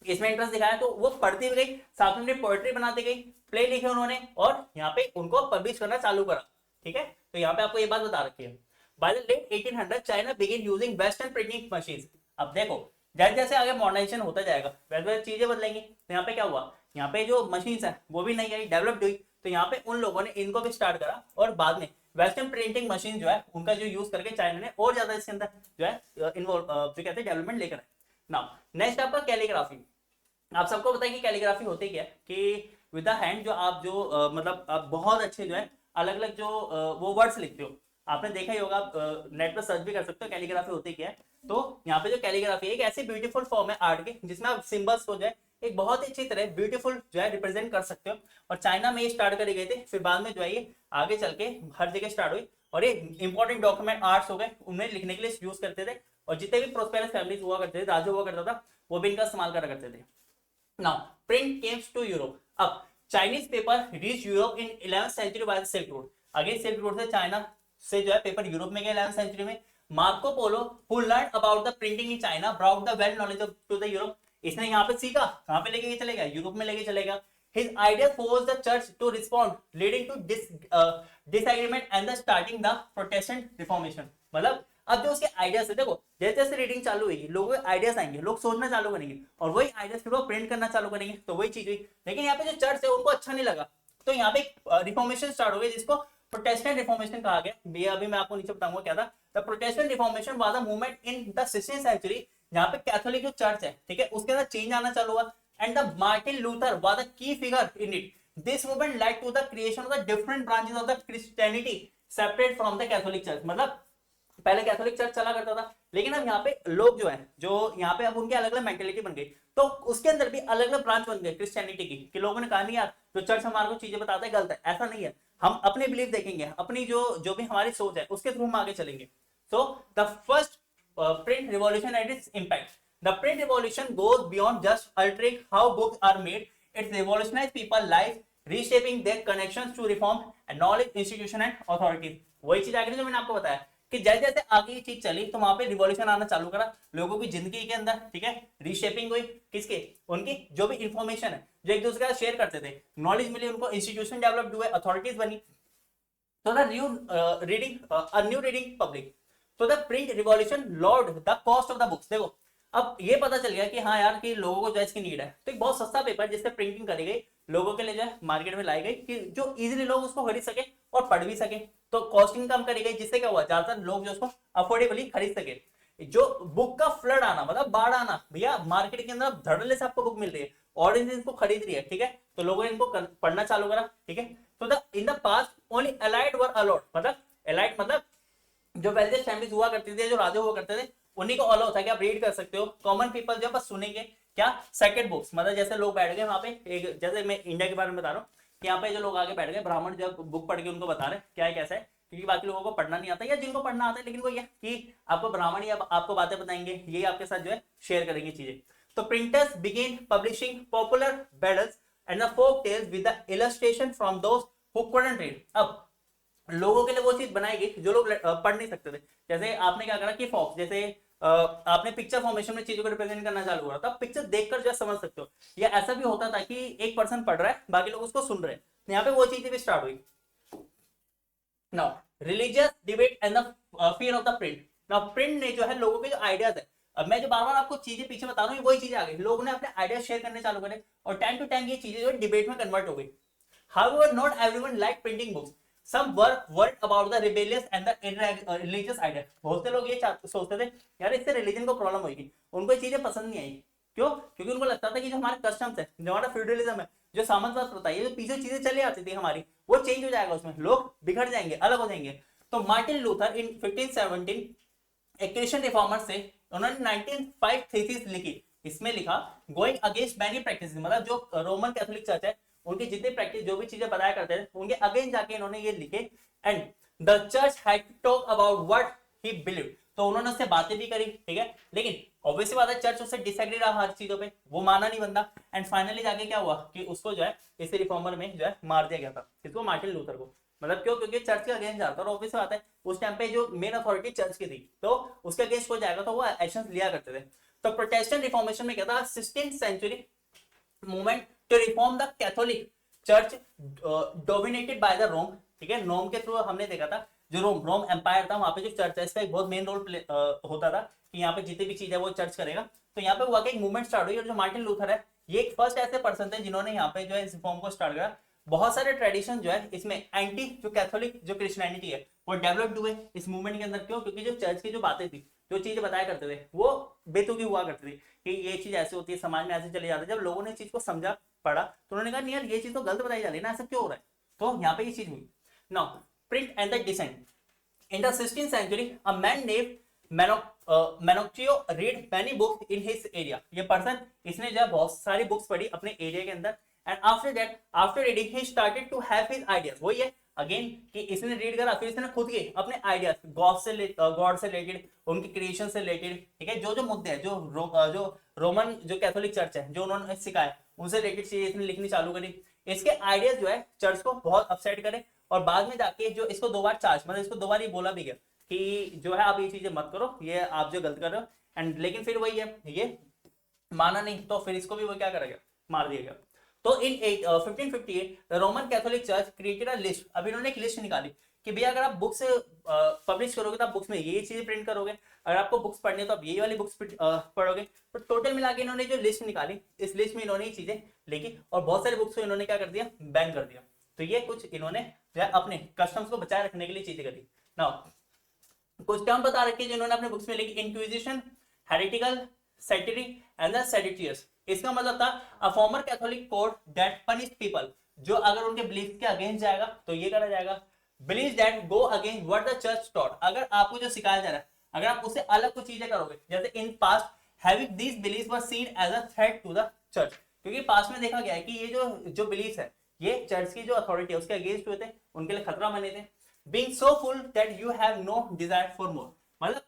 इसमें इंटरेस्ट दिखाया, तो वो पढ़ती भी गई, साथ में पोएट्री बनाती गई, प्ले लिखे उन्होंने, और यहाँ पे उनको पब्लिश करना चालू करा, ठीक है। तो यहाँ पे आपको ये बात बता रखी है। By the late 1800 China begin using western printing machines. अब देखो जैसे जैसे आगे मॉडर्नाइजेशन होता जाएगा वैसे वैसे चीजें बदलेंगी। तो यहाँ पे क्या हुआ, यहाँ पे जो मशीन्स है वो भी नई आई, डेवलप्ड हुई, तो यहाँ पे उन लोगों ने इनको भी स्टार्ट करा, और बाद में वेस्टर्न प्रिंटिंग मशीन जो है उनका जो यूज करके चाइना ने और ज्यादा इसके अंदर जो है इन्वॉल्व जो कहते हैं डेवलपमेंट लेकर आए। नाउ नेक्स्ट आपका कैलीग्राफी। आप सबको पता है कि कैलीग्राफी होती क्या है, कि विद द हैंड जो आप जो मतलब आप बहुत अच्छे जो है अलग अलग जो वो वर्ड्स लिखते हो, आपने देखा ही होगा, आप नेट पर सर्च भी कर सकते हो कैलीग्राफी होती क्या है। तो यहाँ पे जो कैलीग्राफी है एक ऐसी ब्यूटीफुल फॉर्म है आर्ट के, जिसमें आप सिंबल्स को जो है एक बहुत ही अच्छी तरह ब्यूटीफुल जो है रिप्रेजेंट कर सकते हो। और चाइना में ये स्टार्ट करे गए थे, फिर बाद में जो है ये आगे चल के हर जगह स्टार्ट हुई, और ये इंपॉर्टेंट डॉक्यूमेंट आर्ट्स हो गए, उन्हें लिखने के लिए यूज करते थे। और जितने भी प्रोस्पेरस फैमिलीज हुआ करते थे, राजा हुआ करता था, वो भी इनका इस्तेमाल करा करते थे। Now, print came to Europe. अब Chinese paper reached Europe in 11th century by the Silk Road. Again silk road से चाइना से जो है पेपर यूरोप में गया 11th सेंचुरी में। Marco Polo who learned about the printing in China brought the well knowledge to the Europe. इसने यहाँ पे सीखा, कहाँ पे लेके चलेगा, यूरोप में लेके चलेगा। His idea forced the church to respond, leading to disagreement and the starting the Protestant Reformation. मतलब अब जो उसके आइडियाज है, देखो जैसे जैसे रीडिंग चालू होगी लोगों के आइडियाज आएंगे, लोग सोचना चालू करेंगे, और वही आइडियाज फिर वो प्रिंट करना चालू करेंगे, तो वही चीज हुई। लेकिन यहाँ पे जो चर्च है उनको अच्छा नहीं लगा, तो यहाँ पे रिफॉर्मेशन स्टार्ट हो गई, जिसको प्रोटेस्टेंट रिफॉर्मेशन कहा गया। ये अभी मैं आपको नीचे बताऊंगा क्या था। The Protestant reformation was a movement in the 16th century, जहाँ पे कैथोलिक जो चर्च है, ठीक है, उसके अंदर चेंज आना चालू हुआ। And the Martin Luther was a key figure in it. This movement led to the creation of the different branches of the Christianity separate from the Catholic church. मतलब पहले कैथोलिक चर्च चला करता था, लेकिन अब यहाँ पे लोग जो है, जो यहाँ पे अब उनकी अलग अलग मेंटेलिटी बन गई, तो उसके अंदर भी अलग अलग ब्रांच बन गए क्रिश्चियनिटी की, कि लोगों ने कहा नहीं यार जो चर्च हमारे को चीजें बताता है गलत है, ऐसा नहीं है, हम अपने बिलीफ देखेंगे, अपनी जो जो भी हमारी सोच है उसके थ्रू हम आगे चलेंगे। So the first print revolution and its impact. The print revolution goes beyond just altering how books are made, it's revolutionise people life, reshaping their connections to reform and knowledge institution and authorities। वही चीज आगे जो मैंने आपको बताया कि जैसे जैसे आगे ये चीज चली तो वहां पे रिवॉल्यूशन आना चालू करा लोगों की जिंदगी के अंदर, ठीक है। रीशेपिंग हुई किसके, उनकी जो भी इंफॉर्मेशन है जो एक दूसरे का शेयर करते थे, नॉलेज मिली उनको, इंस्टीट्यूशन डेवलप हुए, अथॉरिटीज बनी। तो द न्यू रीडिंग पब्लिक, तो the print revolution Lord the cost of the books. देखो अब ये पता चल गया कि हाँ यार कि लोगों को जो इसकी नीड है, तो एक बहुत सस्ता पेपर जिससे प्रिंटिंग करी गई लोगों के लिए जो है मार्केट में लाई गई, कि जो इजीली लोग उसको खरीद सके और पढ़ भी सके। तो कॉस्टिंग कम करी गई, जिससे क्या हुआ ज्यादातर लोग जो उसको अफोर्डेबली खरीद सके। जो बुक का फ्लड आना मतलब बाढ़ आना, भैया मार्केट के अंदर धड़ल्ले से आपको बुक मिल रही है, ऑडियंस इनको खरीद रही है, ठीक है, तो लोगों ने इनको पढ़ना चालू करा, ठीक है। तो in the past only elite were allowed, मतलब एलाइट मतलब जो वेल्थिएस्ट फैमिलीज हुआ करती थी, जो राजा हुआ करते थे, उन्हीं को अलाउ था कि आप रीड कर सकते हो। कॉमन पीपल जो बस सुनेंगे क्या, सेक्रेड बुक्स, मतलब जैसे लोग बैठ गए वहां पे, एक जैसे मैं इंडिया के बारे में बता रहा हूँ कि यहाँ पे जो लोग आगे बैठ गए ब्राह्मण, जब बुक पढ़ के उनको बता रहे क्या है कैसा है, क्योंकि बाकी लोगों को पढ़ना नहीं आता, या जिनको पढ़ना आता है लेकिन वो ये कि आपको ब्राह्मण या आपको बातें बताएंगे, यही आपके साथ जो है शेयर करेंगे चीजें। तो printers begin publishing popular ballads and the folk tales with the illustration from those who couldn't read. अब लोगों के लिए वो चीज बनाई गई जो लोग पढ़ नहीं सकते थे। जैसे आपने क्या करा कि फॉक्स, जैसे आपने पिक्चर फॉर्मेशन में चीजों को रिप्रेजेंट करना चालू करा, तब पिक्चर देखकर जो समझ सकते हो। या ऐसा भी होता था कि एक पर्सन पढ़ रहा है बाकी लोग उसको सुन रहे हैं, यहाँ पे वो चीजें भी स्टार्ट हुई। Now religious debate and the fear of the print. Now print ने जो है लोगों के जो आइडियाज है, अब मैं जो बार बार आपको चीजें पीछे बता रहा हूँ वही चीजें आ गई, लोगों ने अपने आइडियाज शेयर करने चालू करे, और टाइम टू टाइम ये चीजें जो है डिबेट में कन्वर्ट हो गई। However, not everyone liked printing books. Some were worried about the rebellious and the religious idea. बहुत से लोग ये सोचते थे यार इससे रिलीजन को प्रॉब्लम होगी, उनको ये चीजें पसंद नहीं आई। क्यों? क्योंकि उनको लगता था कि जो हमारे कस्टम्स है, जो हमारा फ्यूडलिज्म है, जो सामंतवाद प्रथा है, जो पीछे चीजें चली आती थी हमारी, वो चेंज हो जाएगा, उसमें लोग बिगड़ जाएंगे, अलग हो जाएंगे। तो मार्टिन लूथर इन 1517 एक क्रिश्चियन रिफॉर्मर से उन्होंने 1905 थीसिस लिखी। इसमें लिखा गोइंग अगेंस्ट मैनी प्रैक्टिसेस, मतलब जो रोमन कैथोलिक चर्च है उनकी जितनी प्रैक्टिस, जो भी चीजें बताया करते थे, उनके अगेंस्ट जाके इन्होंने ये लिखे। And the church had to talk about what he believed, तो उन्होंने उससे बातें भी करी, ठीक है, लेकिन ऑब्वियसली बात है चर्च उससे डिसएग्री रहा हर चीजों पे, वो माना नहीं बंदा। एंड फाइनली जाके क्या हुआ कि उसको जो है इस रिफॉर्मर में जो है मार दिया गया था, किसको? मार्टिन लूथर को। मतलब क्यों? क्योंकि चर्च के अगेंस्ट जाता है, और ऑब्वियसली बात है उस टाइम पे जो मेन अथॉरिटी चर्च की थी, तो उसके अगेंस्ट हो जाएगा तो वो एक्शन लिया करते थे। तो प्रोटेस्टेंट रिफॉर्मेशन में क्या था? 16th century movement to reform the Catholic church dominated by the Rome, ठीक है, रोम के थ्रू हमने देखा था, जो रोम एम्पायर था, वहां पे जो चर्च है इसका एक बहुत मेन रोल होता था कि यहाँ पे जितनी भी चीज है वो चर्च करेगा। तो यहाँ पे हुआ कि एक मूवमेंट स्टार्ट हुई, और जो मार्टिन लूथर है ये एक फर्स्ट ऐसे पर्सन थे जिन्होंने यहाँ पे जो है इस रिफॉर्म को स्टार्ट करा। बहुत सारे ट्रेडिशन जो है इसमें एंटी जो कैथोलिक जो क्रिश्चियनिटी है वो डेवलप्ड हुए इस मूवमेंट के अंदर। क्यों? क्योंकि जो चर्च की जो बातें थी, जो चीजें बताया करते थे, वो बेतुकी हुआ करती थी कि ये चीज ऐसी होती है, समाज में ऐसे चले जाते। जब लोगों ने इस चीज को समझा, पढ़ा, तो उन्होंने कहा नहीं यार ये चीज तो गलत बताई जा रही है ना, ऐसा क्यों हो रहा है? तो यहाँ पे ये चीज हुई। Now print and the dissent in the 16th century a man named Menocchio read many books in his area। ये पर्सन इसने जो बहुत सारी बुक्स पढ़ी अपने एरिया के अंदर। And after reading he started to have his ideas। वही है अगेन कि इसने रीड करा, फिर इसने खुद के अपने आइडियाज गॉड से रिलेटेड, उनकी क्रिएशन से रिलेटेड, ठीक है, जो जो मुद्दे हैं, जो रोमन जो कैथोलिक चर्च है जो उन्होंने सिखाया उनसे रिलेटेड चीजें इसने लिखनी चालू करी। इसके आइडियाज जो है चर्च को बहुत अपसेट करे, और बाद में जाके जो इसको 2 बार चार्ज, मतलब इसको 2 बार ये बोला भी गया कि जो है आप ये चीजें मत करो, ये आप जो गलत कर रहे हो। एंड लेकिन फिर वही है, ये माना नहीं, तो फिर इसको भी वो क्या करेगा? मार दिया गया। तो इन 1558 Roman Catholic church created a list. अब इन्होंने एक लिस्ट निकाली कि भैया अगर आप बुक्स पब्लिश करोगे तो आप बुक्स में ये चीजें प्रिंट करोगे, अगर आपको बुक्स पढ़नी है तो आप ये वाली बुक्स पढ़ोगे। तो टोटल मिला के इन्होंने जो लिस्ट निकाली, इस लिस्ट में इन्होंने ये चीजें लिखी, और बहुत सारे बुक्स को इन्होंने क्या कर दिया? बैन कर दिया। तो ये कुछ इन्होंने जो है अपने कस्टम्स को बचाए रखने के लिए चीजें करी। नाउ कुछ टर्म बता रखे जो इन्होंने अपने बुक्स में लिखी, इंक्विजिशन, हेरेटिकल, सैटिरी एंड द सेडिटियस। इसका मतलब था a former Catholic code that punish people, जो अगर उनके बिलीफ के अगेंस्ट जाएगा तो ये करा जाएगा। Believe that go against what the church taught, अगर आपको जो सिखाया जा रहा है अगर आप उससे अलग कुछ चीजें करोगे, जैसे in past having these beliefs were seen as a threat to the church, क्योंकि पास्ट में देखा गया है कि ये जो बिलीफ है ये चर्च की जो अथॉरिटी है उसके अगेंस्ट हुए थे, उनके लिए खतरा बने थे। Being so full that you have no desire for more, मतलब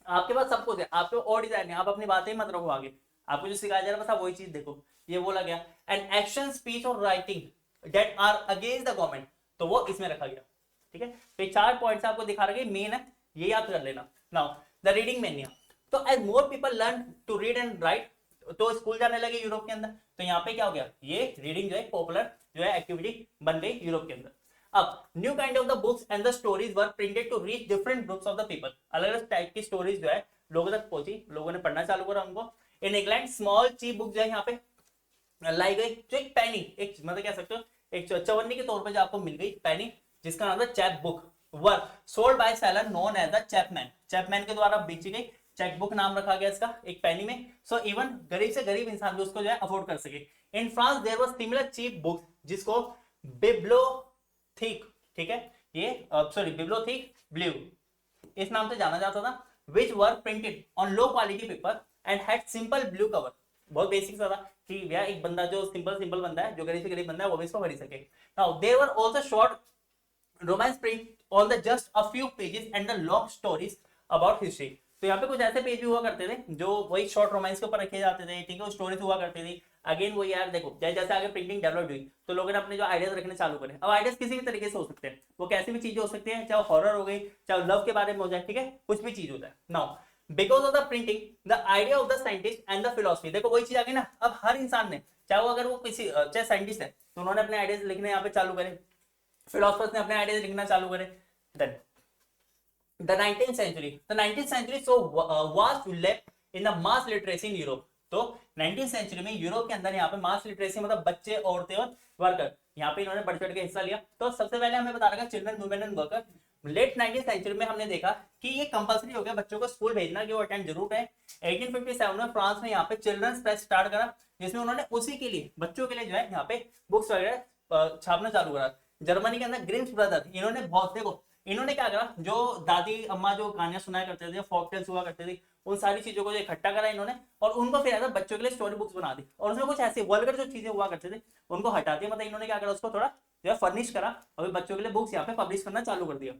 आपके पास सब कुछ है, आपको और डिजायर नहीं, आप अपनी बातें ही मत रखो आगे, आपको जो सिखाया जा रहा है बस आप वही चीज देखो, ये बोला गया। एंड एक्शन, स्पीच और writing that are against the government, तो वो इसमें रखा गया, ठीक है। तो ये 4 पॉइंट्स आपको दिखा रहे हैं, मेन है, ये याद कर लेना। नाउ द रीडिंग मैनिया, तो as more people learn to read and write, तो स्कूल जाने लगे यूरोप के अंदर, तो यहाँ पे क्या हो गया? ये रीडिंग जो है पॉपुलर जो है एक्टिविटी बन गई यूरोप के अंदर। अब new kind of the books and the stories were printed to reach different groups of the people, अलग अलग टाइप की स्टोरीज जो है लोगों तक पहुंची, लोगों ने पढ़ना चालू करा उनको। In England small cheap book जो है यहाँ पे लाई गई, जो एक पैनी, एक मतलब कह सकते हो एक चवन्नी के तौर पे जो आपको मिल गई पैनी, जिसका नाम था chapbook, were sold by seller known as the chapman, chapman के द्वारा बेची गई, चेक बुक नाम रखा गया इसका एक पैनी में। सो इवन गरीब से गरीब इंसान भी उसको जो है अफोर्ड कर सके। In France there was similar cheap books जिसको बिब्लोथीक, ठीक है, ये सॉरी बिब्लोथीक ब्लू इस नाम से जाना जाता था, which were printed on low quality paper and had simple blue cover। बहुत बेसिक सा था कि भैया एक बंदा जो सिंपल बंदा है, जो गरीब से गरीब बंदा है, वो भी इसको खरीद सके। Now there were also short romance print on the just a few pages and the long stories about history। तो यहाँ पे कुछ ऐसे पेज भी हुआ करते थे जो वही शॉर्ट रोमांस के ऊपर रखे जाते थे, ठीक है, स्टोरीज हुआ करती थी। अगेन वो यार देखो जैसे आगे प्रिंटिंग डेवलप हुई तो लोगों ने अपने जो आइडियाज रखने चालू करे। अब आइडियाज किसी भी तरीके से हो सकते हैं, वो कैसी भी चीजें हो सकती है, चाहे हॉरर हो गई, चाहे लव के बारे में हो जाए, ठीक है, कुछ भी चीज होता है। Now because of the printing the idea of the scientist and the philosophy, देखो वही चीज आ गई ना, अब हर इंसान ने, चाहे वो अगर वो किसी चाहे साइंटिस्ट है तो उन्होंने अपने आइडियाज लिखने यहाँ पे चालू करे, फिलोसफर्स ने अपने आइडियाज लिखना चालू करे। Then the 19th century so vast leap in the mass literacy in Europe। तो 19वीं सेंचुरी में यूरोप के अंदर यहाँ पे मास लिटरेसी मतलब बच्चे, औरतें और वर्कर, यहाँ पे इन्होंने बढ़ चढ़ के हिस्सा लिया। तो सबसे पहले हमें बता रखा children, women and worker. Late 19वीं सेंचुरी में हमने देखा कि ये कंपलसरी हो गया बच्चों को स्कूल भेजना, कि वो अटेंड जरूर है। 1857 में फ्रांस ने यहाँ पे चिल्ड्रंस प्रेस स्टार्ट करा, जिसमें उन्होंने उसी के लिए, बच्चों के लिए जो है यहाँ पे बुक्स वगैरह छापना चालू करा। जर्मनी के अंदर ग्रिम्स ब्रदर, इन्होंने बहुत, देखो इन्होंने क्या करा, जो दादी अम्मा जो कहानियां सुनाया करते थे, फोक टेल्स हुआ करते थे, उन सारी चीजों को जो इकट्ठा करा इन्होंने, और उनको फिर बच्चों के लिए स्टोरी बुक्स बना दी, और उसमें कुछ ऐसे वल्गर जो चीजें हुआ करते थे उनको हटा दिया। मतलब इन्होंने क्या करा, उसको थोड़ा जो है फर्निश करा, और बच्चों के लिए बुक्स यहाँ पे पब्लिश करना चालू कर दिया।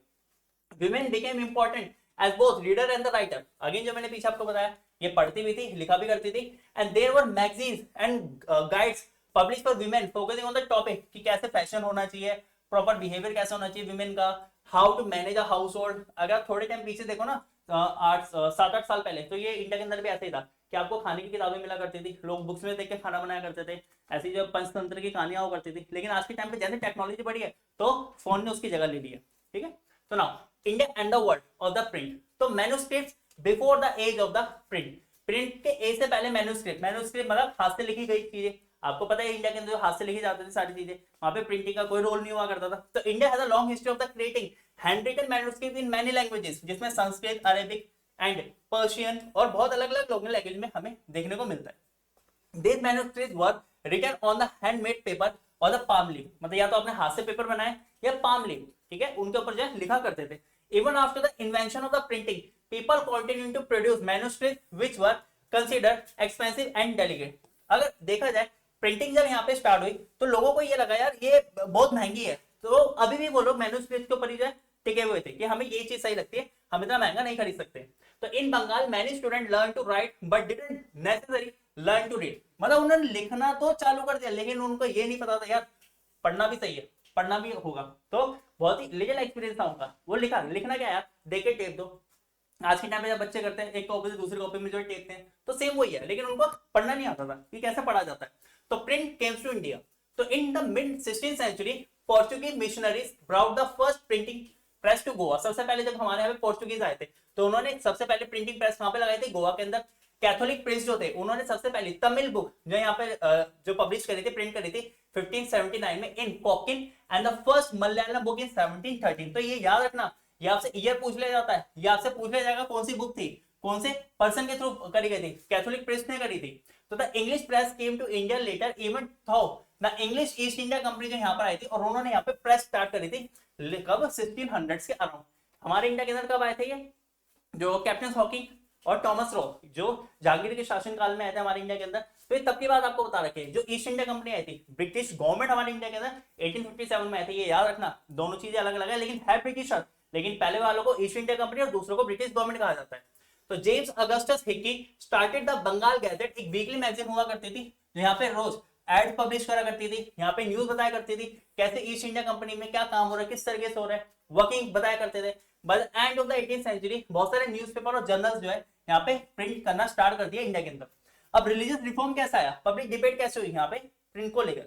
Women became important as both reader and the writer. Again जो मैंने पीछे आपको बताया, ये पढ़ती भी थी, लिखा भी करती थी। And there were magazines and guides publish for women focusing on the topic कि कैसे फैशन होना चाहिए, प्रॉपर बिहेवियर कैसा होना चाहिए विमेन का, how to manage a household. अगर थोड़े टाइम पीछे देखो ना, 7-8 साल पहले, तो ये इंडिया के अंदर भी ऐसे ही था कि आपको खाने की किताबें मिला करती थी, लोग बुक्स में देख के खाना बनाया करते थे, ऐसी जो पंचतंत्र की कहानियां हुआ करती थी। लेकिन आज के टाइम पे जैसे टेक्नोलॉजी बढ़ी है, तो फोन ने उसकी जगह ले ली है। ठीक है, तो now India and the world of the print. तो manuscripts before the age of the print, print के एज से पहले मैन्युस्क्रिप्ट, मैन्युस्क्रिप्ट मतलब हाथ से लिखी गई चीजें। आपको पता है इंडिया के अंदर जो हाथ से लिखी जाती थी सारी चीजें, वहां पे प्रिंटिंग का कोई रोल नहीं हुआ करता था। तो India has a long history of the creating handwritten manuscript in many languages, जिसमें संस्कृत, अरेबिक एंड पर्शियन और बहुत अलग अलग लोकल लैंग्वेज में हमें देखने को मिलता है। These manuscripts were written on the handmade paper और the palm leaf, मतलब या तो आपने हाथ से पेपर बनाए या palm leaf, ठीक है, उनके ऊपर जो है लिखा करते थे। Even after the invention of the printing, people continued to produce manuscripts which were considered expensive and delicate। अगर देखा जाए प्रिंटिंग जब यहाँ पे स्टार्ट हुई, तो लोगों को ये लगा यार ये बहुत महंगी है, तो अभी भी वो लोग मैन्युस्क्रिप्ट के ऊपर ही जो है टिके हुए थे कि हमें ये चीज सही लगती है, हम इतना महंगा नहीं खरीद सकते। तो in Bengal many student learn to write but didn't necessary learn to read, मतलब उन्होंने लिखना तो चालू कर दिया, लेकिन उनको ये नहीं पता था यार पढ़ना भी सही है, पढ़ना भी होगा। तो बहुत ही लिटिल एक्सपीरियंस था उनका। वो लिखना क्या यार, देखे टेप दो। आज के टाइम पे जब बच्चे करते हैं एक कॉपी से दूसरी कॉपी में जो टेकते हैं, तो सेम वही है, लेकिन उनको पढ़ना नहीं आता था कि कैसे पढ़ा जाता है। तो प्रिंट केम्स टू इंडिया। तो in the mid 16th century Portuguese missionaries brought the first printing press to Goa. सबसे पहले जब हमारे यहाँ पे पोर्चुगीज आए थे, तो उन्होंने सबसे पहले प्रिंटिंग प्रेस वहां पे लगाई थी गोवा के अंदर। कैथोलिक प्रिंस जो थे, उन्होंने सबसे पहले तमिल बुक जो यहाँ पे जो पब्लिश करी थी, प्रिंट करी थी 1579 में in Cochin, and the first Malayalam book in 1713। तो ये याद रखना, ये आपसे ईयर पूछ लिया जाता है, ये आपसे पूछ लिया जाएगा कौन सी बुक थी, कौन से पर्सन के थ्रू करी गई थी, कैथोलिक प्रेस ने करी थी। तो the English press came to India later even though the English East India Company जो यहाँ पर आई थी, और उन्होंने यहाँ पे प्रेस स्टार्ट करी थी कब, 1600 के अराउंड। हमारे इंडिया के अंदर कब आए थे ये, जो कैप्टन हॉकिंग और थॉमस रो, जो जहांगीर के शासन काल में आए थे हमारे इंडिया के अंदर। तो ये तब की बात आपको बता रखे, जो ईस्ट इंडिया कंपनी आई थी, ब्रिटिश गवर्नमेंट हमारे इंडिया के अंदर 1857 में आई थी। ये याद रखना, दोनों चीजें अलग अलग है, लेकिन है ब्रिटिशर, लेकिन पहले वालों को ईस्ट इंडिया कंपनी और दूसरों को ब्रिटिश गवर्नमेंट कहा जाता है। तो James Augustus Hicky started the Bengal gazette, एक वीकली मैगजीन हुआ करती थी, जो यहाँ पे रोज एड पब्लिश करा करती थी, यहाँ पे न्यूज बताया करती थी, कैसे ईस्ट इंडिया कंपनी में क्या काम हो रहा है, किस तरीके से हो रहा है, वर्किंग बताया करते थे। By the end of the 18th century बहुत सारे न्यूज़पेपर और जर्नल्स जो है यहाँ पे प्रिंट करना स्टार्ट कर दिया इंडिया के अंदर। अब रिलीजियस रिफॉर्म कैसा आया, पब्लिक डिबेट कैसे हुई यहाँ पे प्रिंट को लेकर।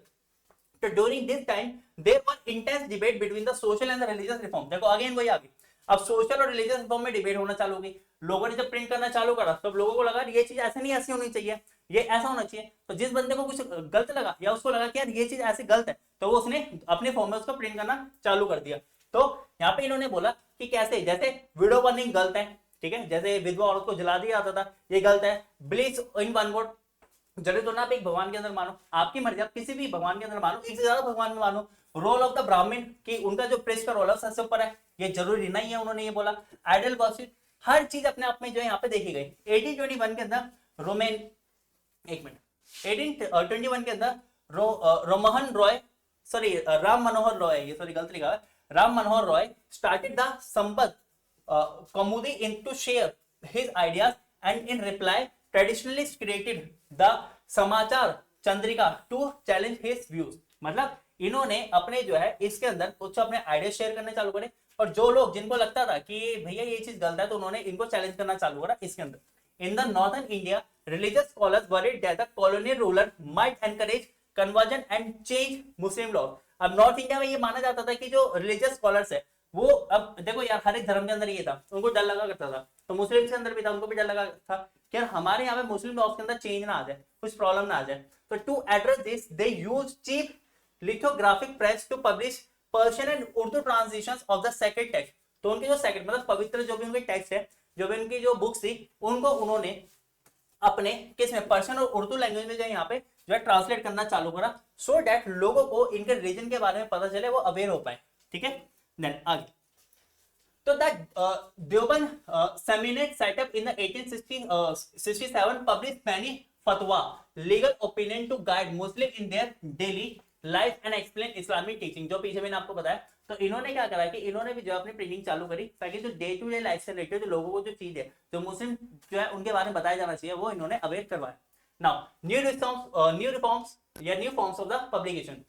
तो during this time there were intense debate between the social and the religious reform. देखो अगेन वही आ गई, अब सोशल और रिलीजियस रिफॉर्म में डिबेट होना चालू हो गई। लोगों ने जब प्रिंट करना चालू करा, तो लोगों को लगा ये चीज ऐसे नहीं ऐसी होनी चाहिए, ये ऐसा होना चाहिए। तो जिस बंदे को कुछ गलत लगा या उसको लगा कि यार ये चीज ऐसे गलत है, तो वो उसने अपने फॉर्म में उसको प्रिंट करना चालू कर दिया। तो यहाँ पे इन्होंने बोला कि कैसे, जैसे विडो बर्निंग गलत है, ठीक है, जैसे विधवा औरत को जला दिया जाता था, ये गलत है। ब्लीच इन वन वर्ड, जरूरी तो ना आप एक भगवान के अंदर मानो, आपकी मर्जी, आप किसी भी भगवान के अंदर मानो, एक से ज्यादा भगवान में मानो। रोल ऑफ द ब्राह्मण की उनका जो प्रेस का रोल है सबसे ऊपर है, ये जरूरी नहीं है, उन्होंने ये बोला। आइडल वर्शिप, हर चीज अपने आप में जो है यहाँ पे देखी गई। 1821 के अंदर रोमेन, एक मिनट, 1821 के अंदर रोमहन रॉय, सॉरी राम मनोहर रॉय, ये सॉरी गलत लिखा है, Ram Manohar Roy started the Sambad Kaumudi in to share his ideas and in reply traditionally created the Samachar Chandrika to challenge his views. मतलब इन्होंने अपने जो है इसके अंदर कुछ अपने आइडिया शेयर करने चालू करे, और जो लोग जिनको लगता था कि भैया ये चीज गलत है, तो उन्होंने इनको चैलेंज करना चालू करा इसके अंदर। In the northern India religious scholars worried that the colonial ruler might encourage conversion and change Muslim law. अब नॉर्थ इंडिया में ये माना जाता था कि जो रिलीजियस स्कॉलर्स है वो अब देखो यार, हर एक धर्म के अंदर ये था, उनको डर लगा करता था, तो मुस्लिम के अंदर भी था, उनको भी डर लगा था कि यार हमारे यहाँ पे मुस्लिम लॉज के अंदर चेंज ना आ जाए, कुछ प्रॉब्लम ना आ जाए। तो to address this they use cheap lithographic press to publish Persian and Urdu translations of the sacred text. तो उनके जो सेक्रेड मतलब पवित्र जो भी उनके टेक्स्ट है, जो भी उनकी जो बुक्स थी, उनको उन्होंने अपने किस में, पर्शियन और उर्दू लैंग्वेज में जो यहाँ पे जो है ट्रांसलेट करना चालू करा, सो दैट लोगों को इनके रीजन के बारे में पता चले, वो अवेयर हो पाए। ठीक है, देन आगे। तो that Deoband seminary setup in the 1867 publish many fatwa legal opinion to guide Muslim in their daily life and explain Islamic teaching. जो पीछे मैंने आपको बताया, तो इन्होंने क्या करा कि इन्होंने भी जो अपनी प्रिंटिंग चालू करी, ताकि जो डे टू डे लाइफ से रिलेटेड लोगों को जो चीज है, जो मुस्लिम जो है उनके बारे में बताया जाना चाहिए, वो इन्होंने अवेयर करवाया। नाउ न्यू रिफॉर्म्स या new forms of the publication.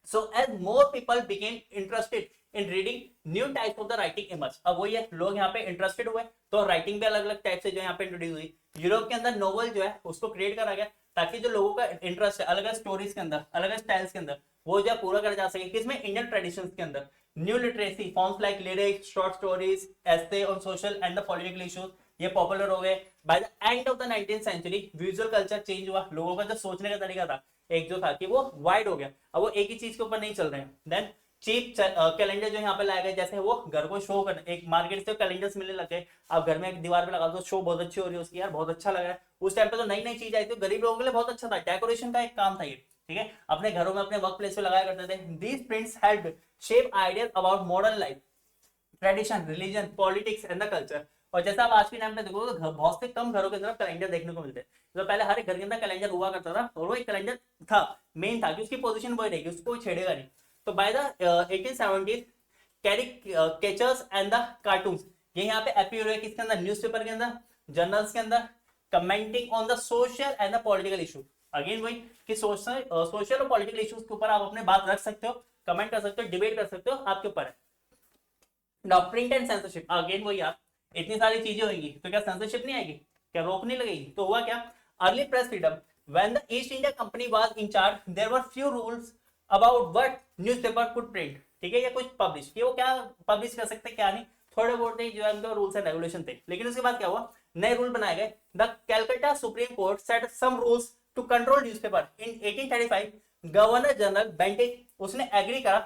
So as more people became interested in reading, new types of the writing emerged। अब वही है, लोग यहाँ पे इंटरेस्टेड हुए, तो राइटिंग भी अलग अलग टाइप से जो यहाँ पे इंट्रोड्यूस हुई। यूरोप के अंदर नोवेल जो है उसको क्रिएट करा गया, ताकि जो लोगों का इंटरेस्ट है अलग अलग स्टोरीज के अंदर, अलग अलग स्टाइल्स के अंदर, वो जो पूरा करा जा सके, किसमें, इंडियन ट्रेडिशंस के अंदर। New literacy forms like lyrics, short stories, essay on social and the political issues, ये पॉपुलर हो गए। By the end of the 19th century visual culture change हुआ, लोगों का जो सोचने का तरीका था एक जो था कि वो वाइड हो गया, अब वो एक ही चीज के ऊपर नहीं चल रहे हैं। देन चीप कैलेंडर जो यहाँ पे लाए गए, जैसे वो घर को शो कर, एक मार्केट से कैलेंडर्स मिलने लग गए, आप घर में एक दीवार पे लगा दो, शो बहुत अच्छी हो रही है उसकी, यार बहुत अच्छा लग रहा है। उस टाइम पे तो नई नई चीज आई थी, गरीब लोगों के लिए बहुत अच्छा था, डेकोरेशन का एक काम था ये। ठीक है, अपने घरों में अपने वर्क प्लेस पे लगाया करते थे। These prints helped shape ideas about modern life, tradition, religion, politics and the culture. और जैसा आप आज के टाइम पे देखो तो बहुत से कम घरों के अंदर कैलेंडर देखने को मिलते हैं। तो पहले हर एक घर के अंदर कैलेंडर हुआ करता था, और वो एक कैलेंडर था, मेन था कि उसकी पोजीशन वही रहेगी, उसको छेड़ेगा नहीं। तो by the 1870 caricatures and the cartoons ये यहाँ पे अपीयर हुए, किसके अंदर, न्यूज़पेपर के अंदर, जर्नल्स के अंदर, commenting on the social and the political issue. Again वही कि सोशल और पॉलिटिकल इश्यूज के ऊपर आप अपने बात रख सकते हो, कमेंट कर सकते हो, डिबेट कर सकते हो, आपके ऊपर है। Now print and censorship, again वही यार, इतनी सारी चीजें होंगी तो क्या सेंसरशिप नहीं आएगी, क्या रोक नहीं लगेगी। तो हुआ क्या, early press freedom, when the East India Company was in charge there were few rules about what newspaper could print. ठीक है, या कुछ पब्लिश कि वो क्या पब्लिश कर सकते क्या नहीं, थोड़े बहुत जो है उनके रूल्स एंड रेगुलेशन थे। लेकिन उसके बाद क्या हुआ, नए रूल बनाए गए। The Calcutta supreme court set some rules to control newspaper in 1835। Governor general Bentinck उसने एग्री करा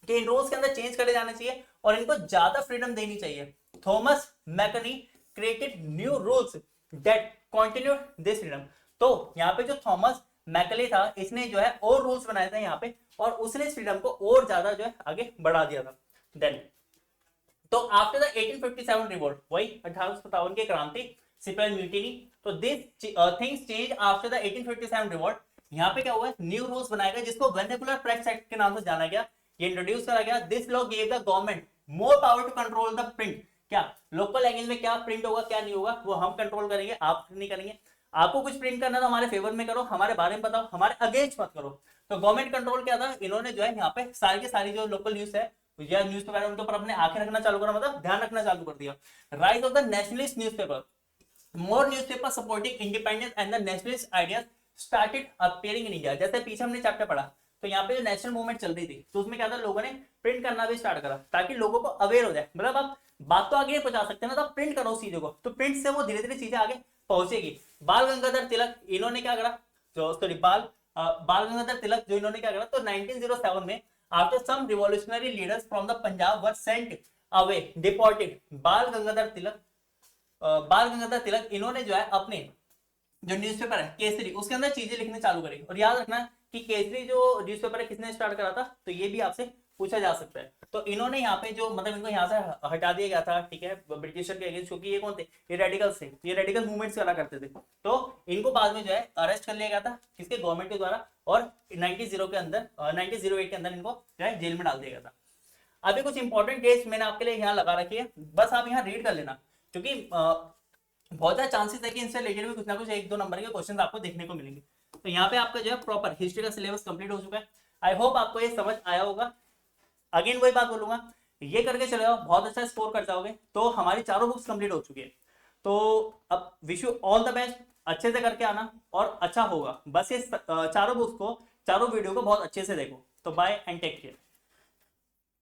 कि इन रूल्स के अंदर चेंज करे जाने चाहिए और इनको ज्यादा फ्रीडम देनी चाहिए। Thomas McNee created new rules that continued this freedom. तो यहाँ पे जो थॉमस मैकले था, इसने जो है और रूल्स बनाए थे यहाँ पे, और उसने इस फ्रीडम को और ज्यादा जो है आगे बढ़ा दिया था। देन तो आफ्टर द 1857 रिवोल्ट, वही 1857 की क्रांति, सिपाही म्यूटिनी, तो this things change after the 1857 revolt. यहाँ पे क्या हुआ, न्यू रूल्स बनाए गए जिसको वर्नाकुलर प्रेस एक्ट के नाम से जाना गया, ये इंट्रोड्यूस करा गया। This law gave the government more power to control the print. क्या लोकल लैंग्वेज में क्या प्रिंट होगा क्या नहीं होगा वो हम कंट्रोल करेंगे, आप नहीं करेंगे। आपको कुछ प्रिंट करना तो हमारे फेवर में करो, हमारे बारे में बताओ, हमारे अगेंस्ट मत करो। तो गवर्नमेंट कंट्रोल क्या था, इन्होंने जो है यहाँ पे सारी की सारी जो लोकल न्यूज है या न्यूज पेपर उनके ऊपर अपने आंखें रखना चालू करा, मतलब ध्यान रखना चालू कर दिया। Rise of the nationalist newspaper, more newspaper supporting independence and the nationalist ideas started appearing in India. जैसे पीछे हमने चैप्टर पढ़ा, तो यहाँ पे जो नेशनल मूवमेंट चल रही थी, तो उसमें क्या था, लोगों ने प्रिंट करना भी स्टार्ट करा ताकि लोगों को अवेयर हो जाए। मतलब आप बात तो आगे पहुंचा सकते हैं ना, तो प्रिंट करो उस चीजों को, तो प्रिंट से वो धीरे धीरे चीजें आगे पहुंचेगी। बाल गंगाधर तिलक इन्होंने क्या करा, जो सॉरी बाल गंगाधर तिलक जो इन्होंने क्या करा, तो 1907 में after some revolutionary leaders from the Punjab were sent away deported, Bal Gangadhar तिलक इन्होंने जो है अपने जो न्यूज़पेपर है केसरी, उसके अंदर चीजें लिखने चालू करी। और याद रखना कि केसरी जो न्यूज़पेपर है किसने स्टार्ट करा था, तो ये भी आपसे पूछा जा सकता है। तो इन्होंने यहाँ पे जो मतलब इनको यहाँ से हटा दिया गया था, ठीक है, ब्रिटिशर के अगेंस्ट, क्योंकि ये कौन थे, ये रेडिकल्स थे, ये रेडिकल मूवमेंट्स करा करते थे। तो इनको बाद में जो है अरेस्ट कर लिया गया था किसके, गवर्नमेंट के द्वारा, और 1908 के अंदर इनको जो है जेल में डाल दिया गया था। अभी कुछ इंपॉर्टेंट डेट्स मैंने आपके लिए यहाँ लगा रखी है, बस आप यहाँ रीड कर लेना, क्योंकि बहुत ज्यादा चांसेस है कि इनसे रिलेटेड भी कुछ ना कुछ 1-2 नंबर के क्वेश्चन आपको देखने को मिलेंगे। तो यहाँ पे आपका जो है प्रॉपर हिस्ट्री का सिलेबस कंप्लीट हो चुका है। आई होप आपको ये समझ आया होगा। अगेन वही बात बोलूंगा, ये करके चले जाओ, बहुत अच्छा स्कोर कर जाओगे। तो हमारी चारों बुक्स कंप्लीट हो चुकी है, तो अब wish you all the best, अच्छे से करके आना और अच्छा होगा। बस ये चारों बुक्स को, चारों वीडियो को बहुत अच्छे से देखो। तो बाय एंड टेक केयर।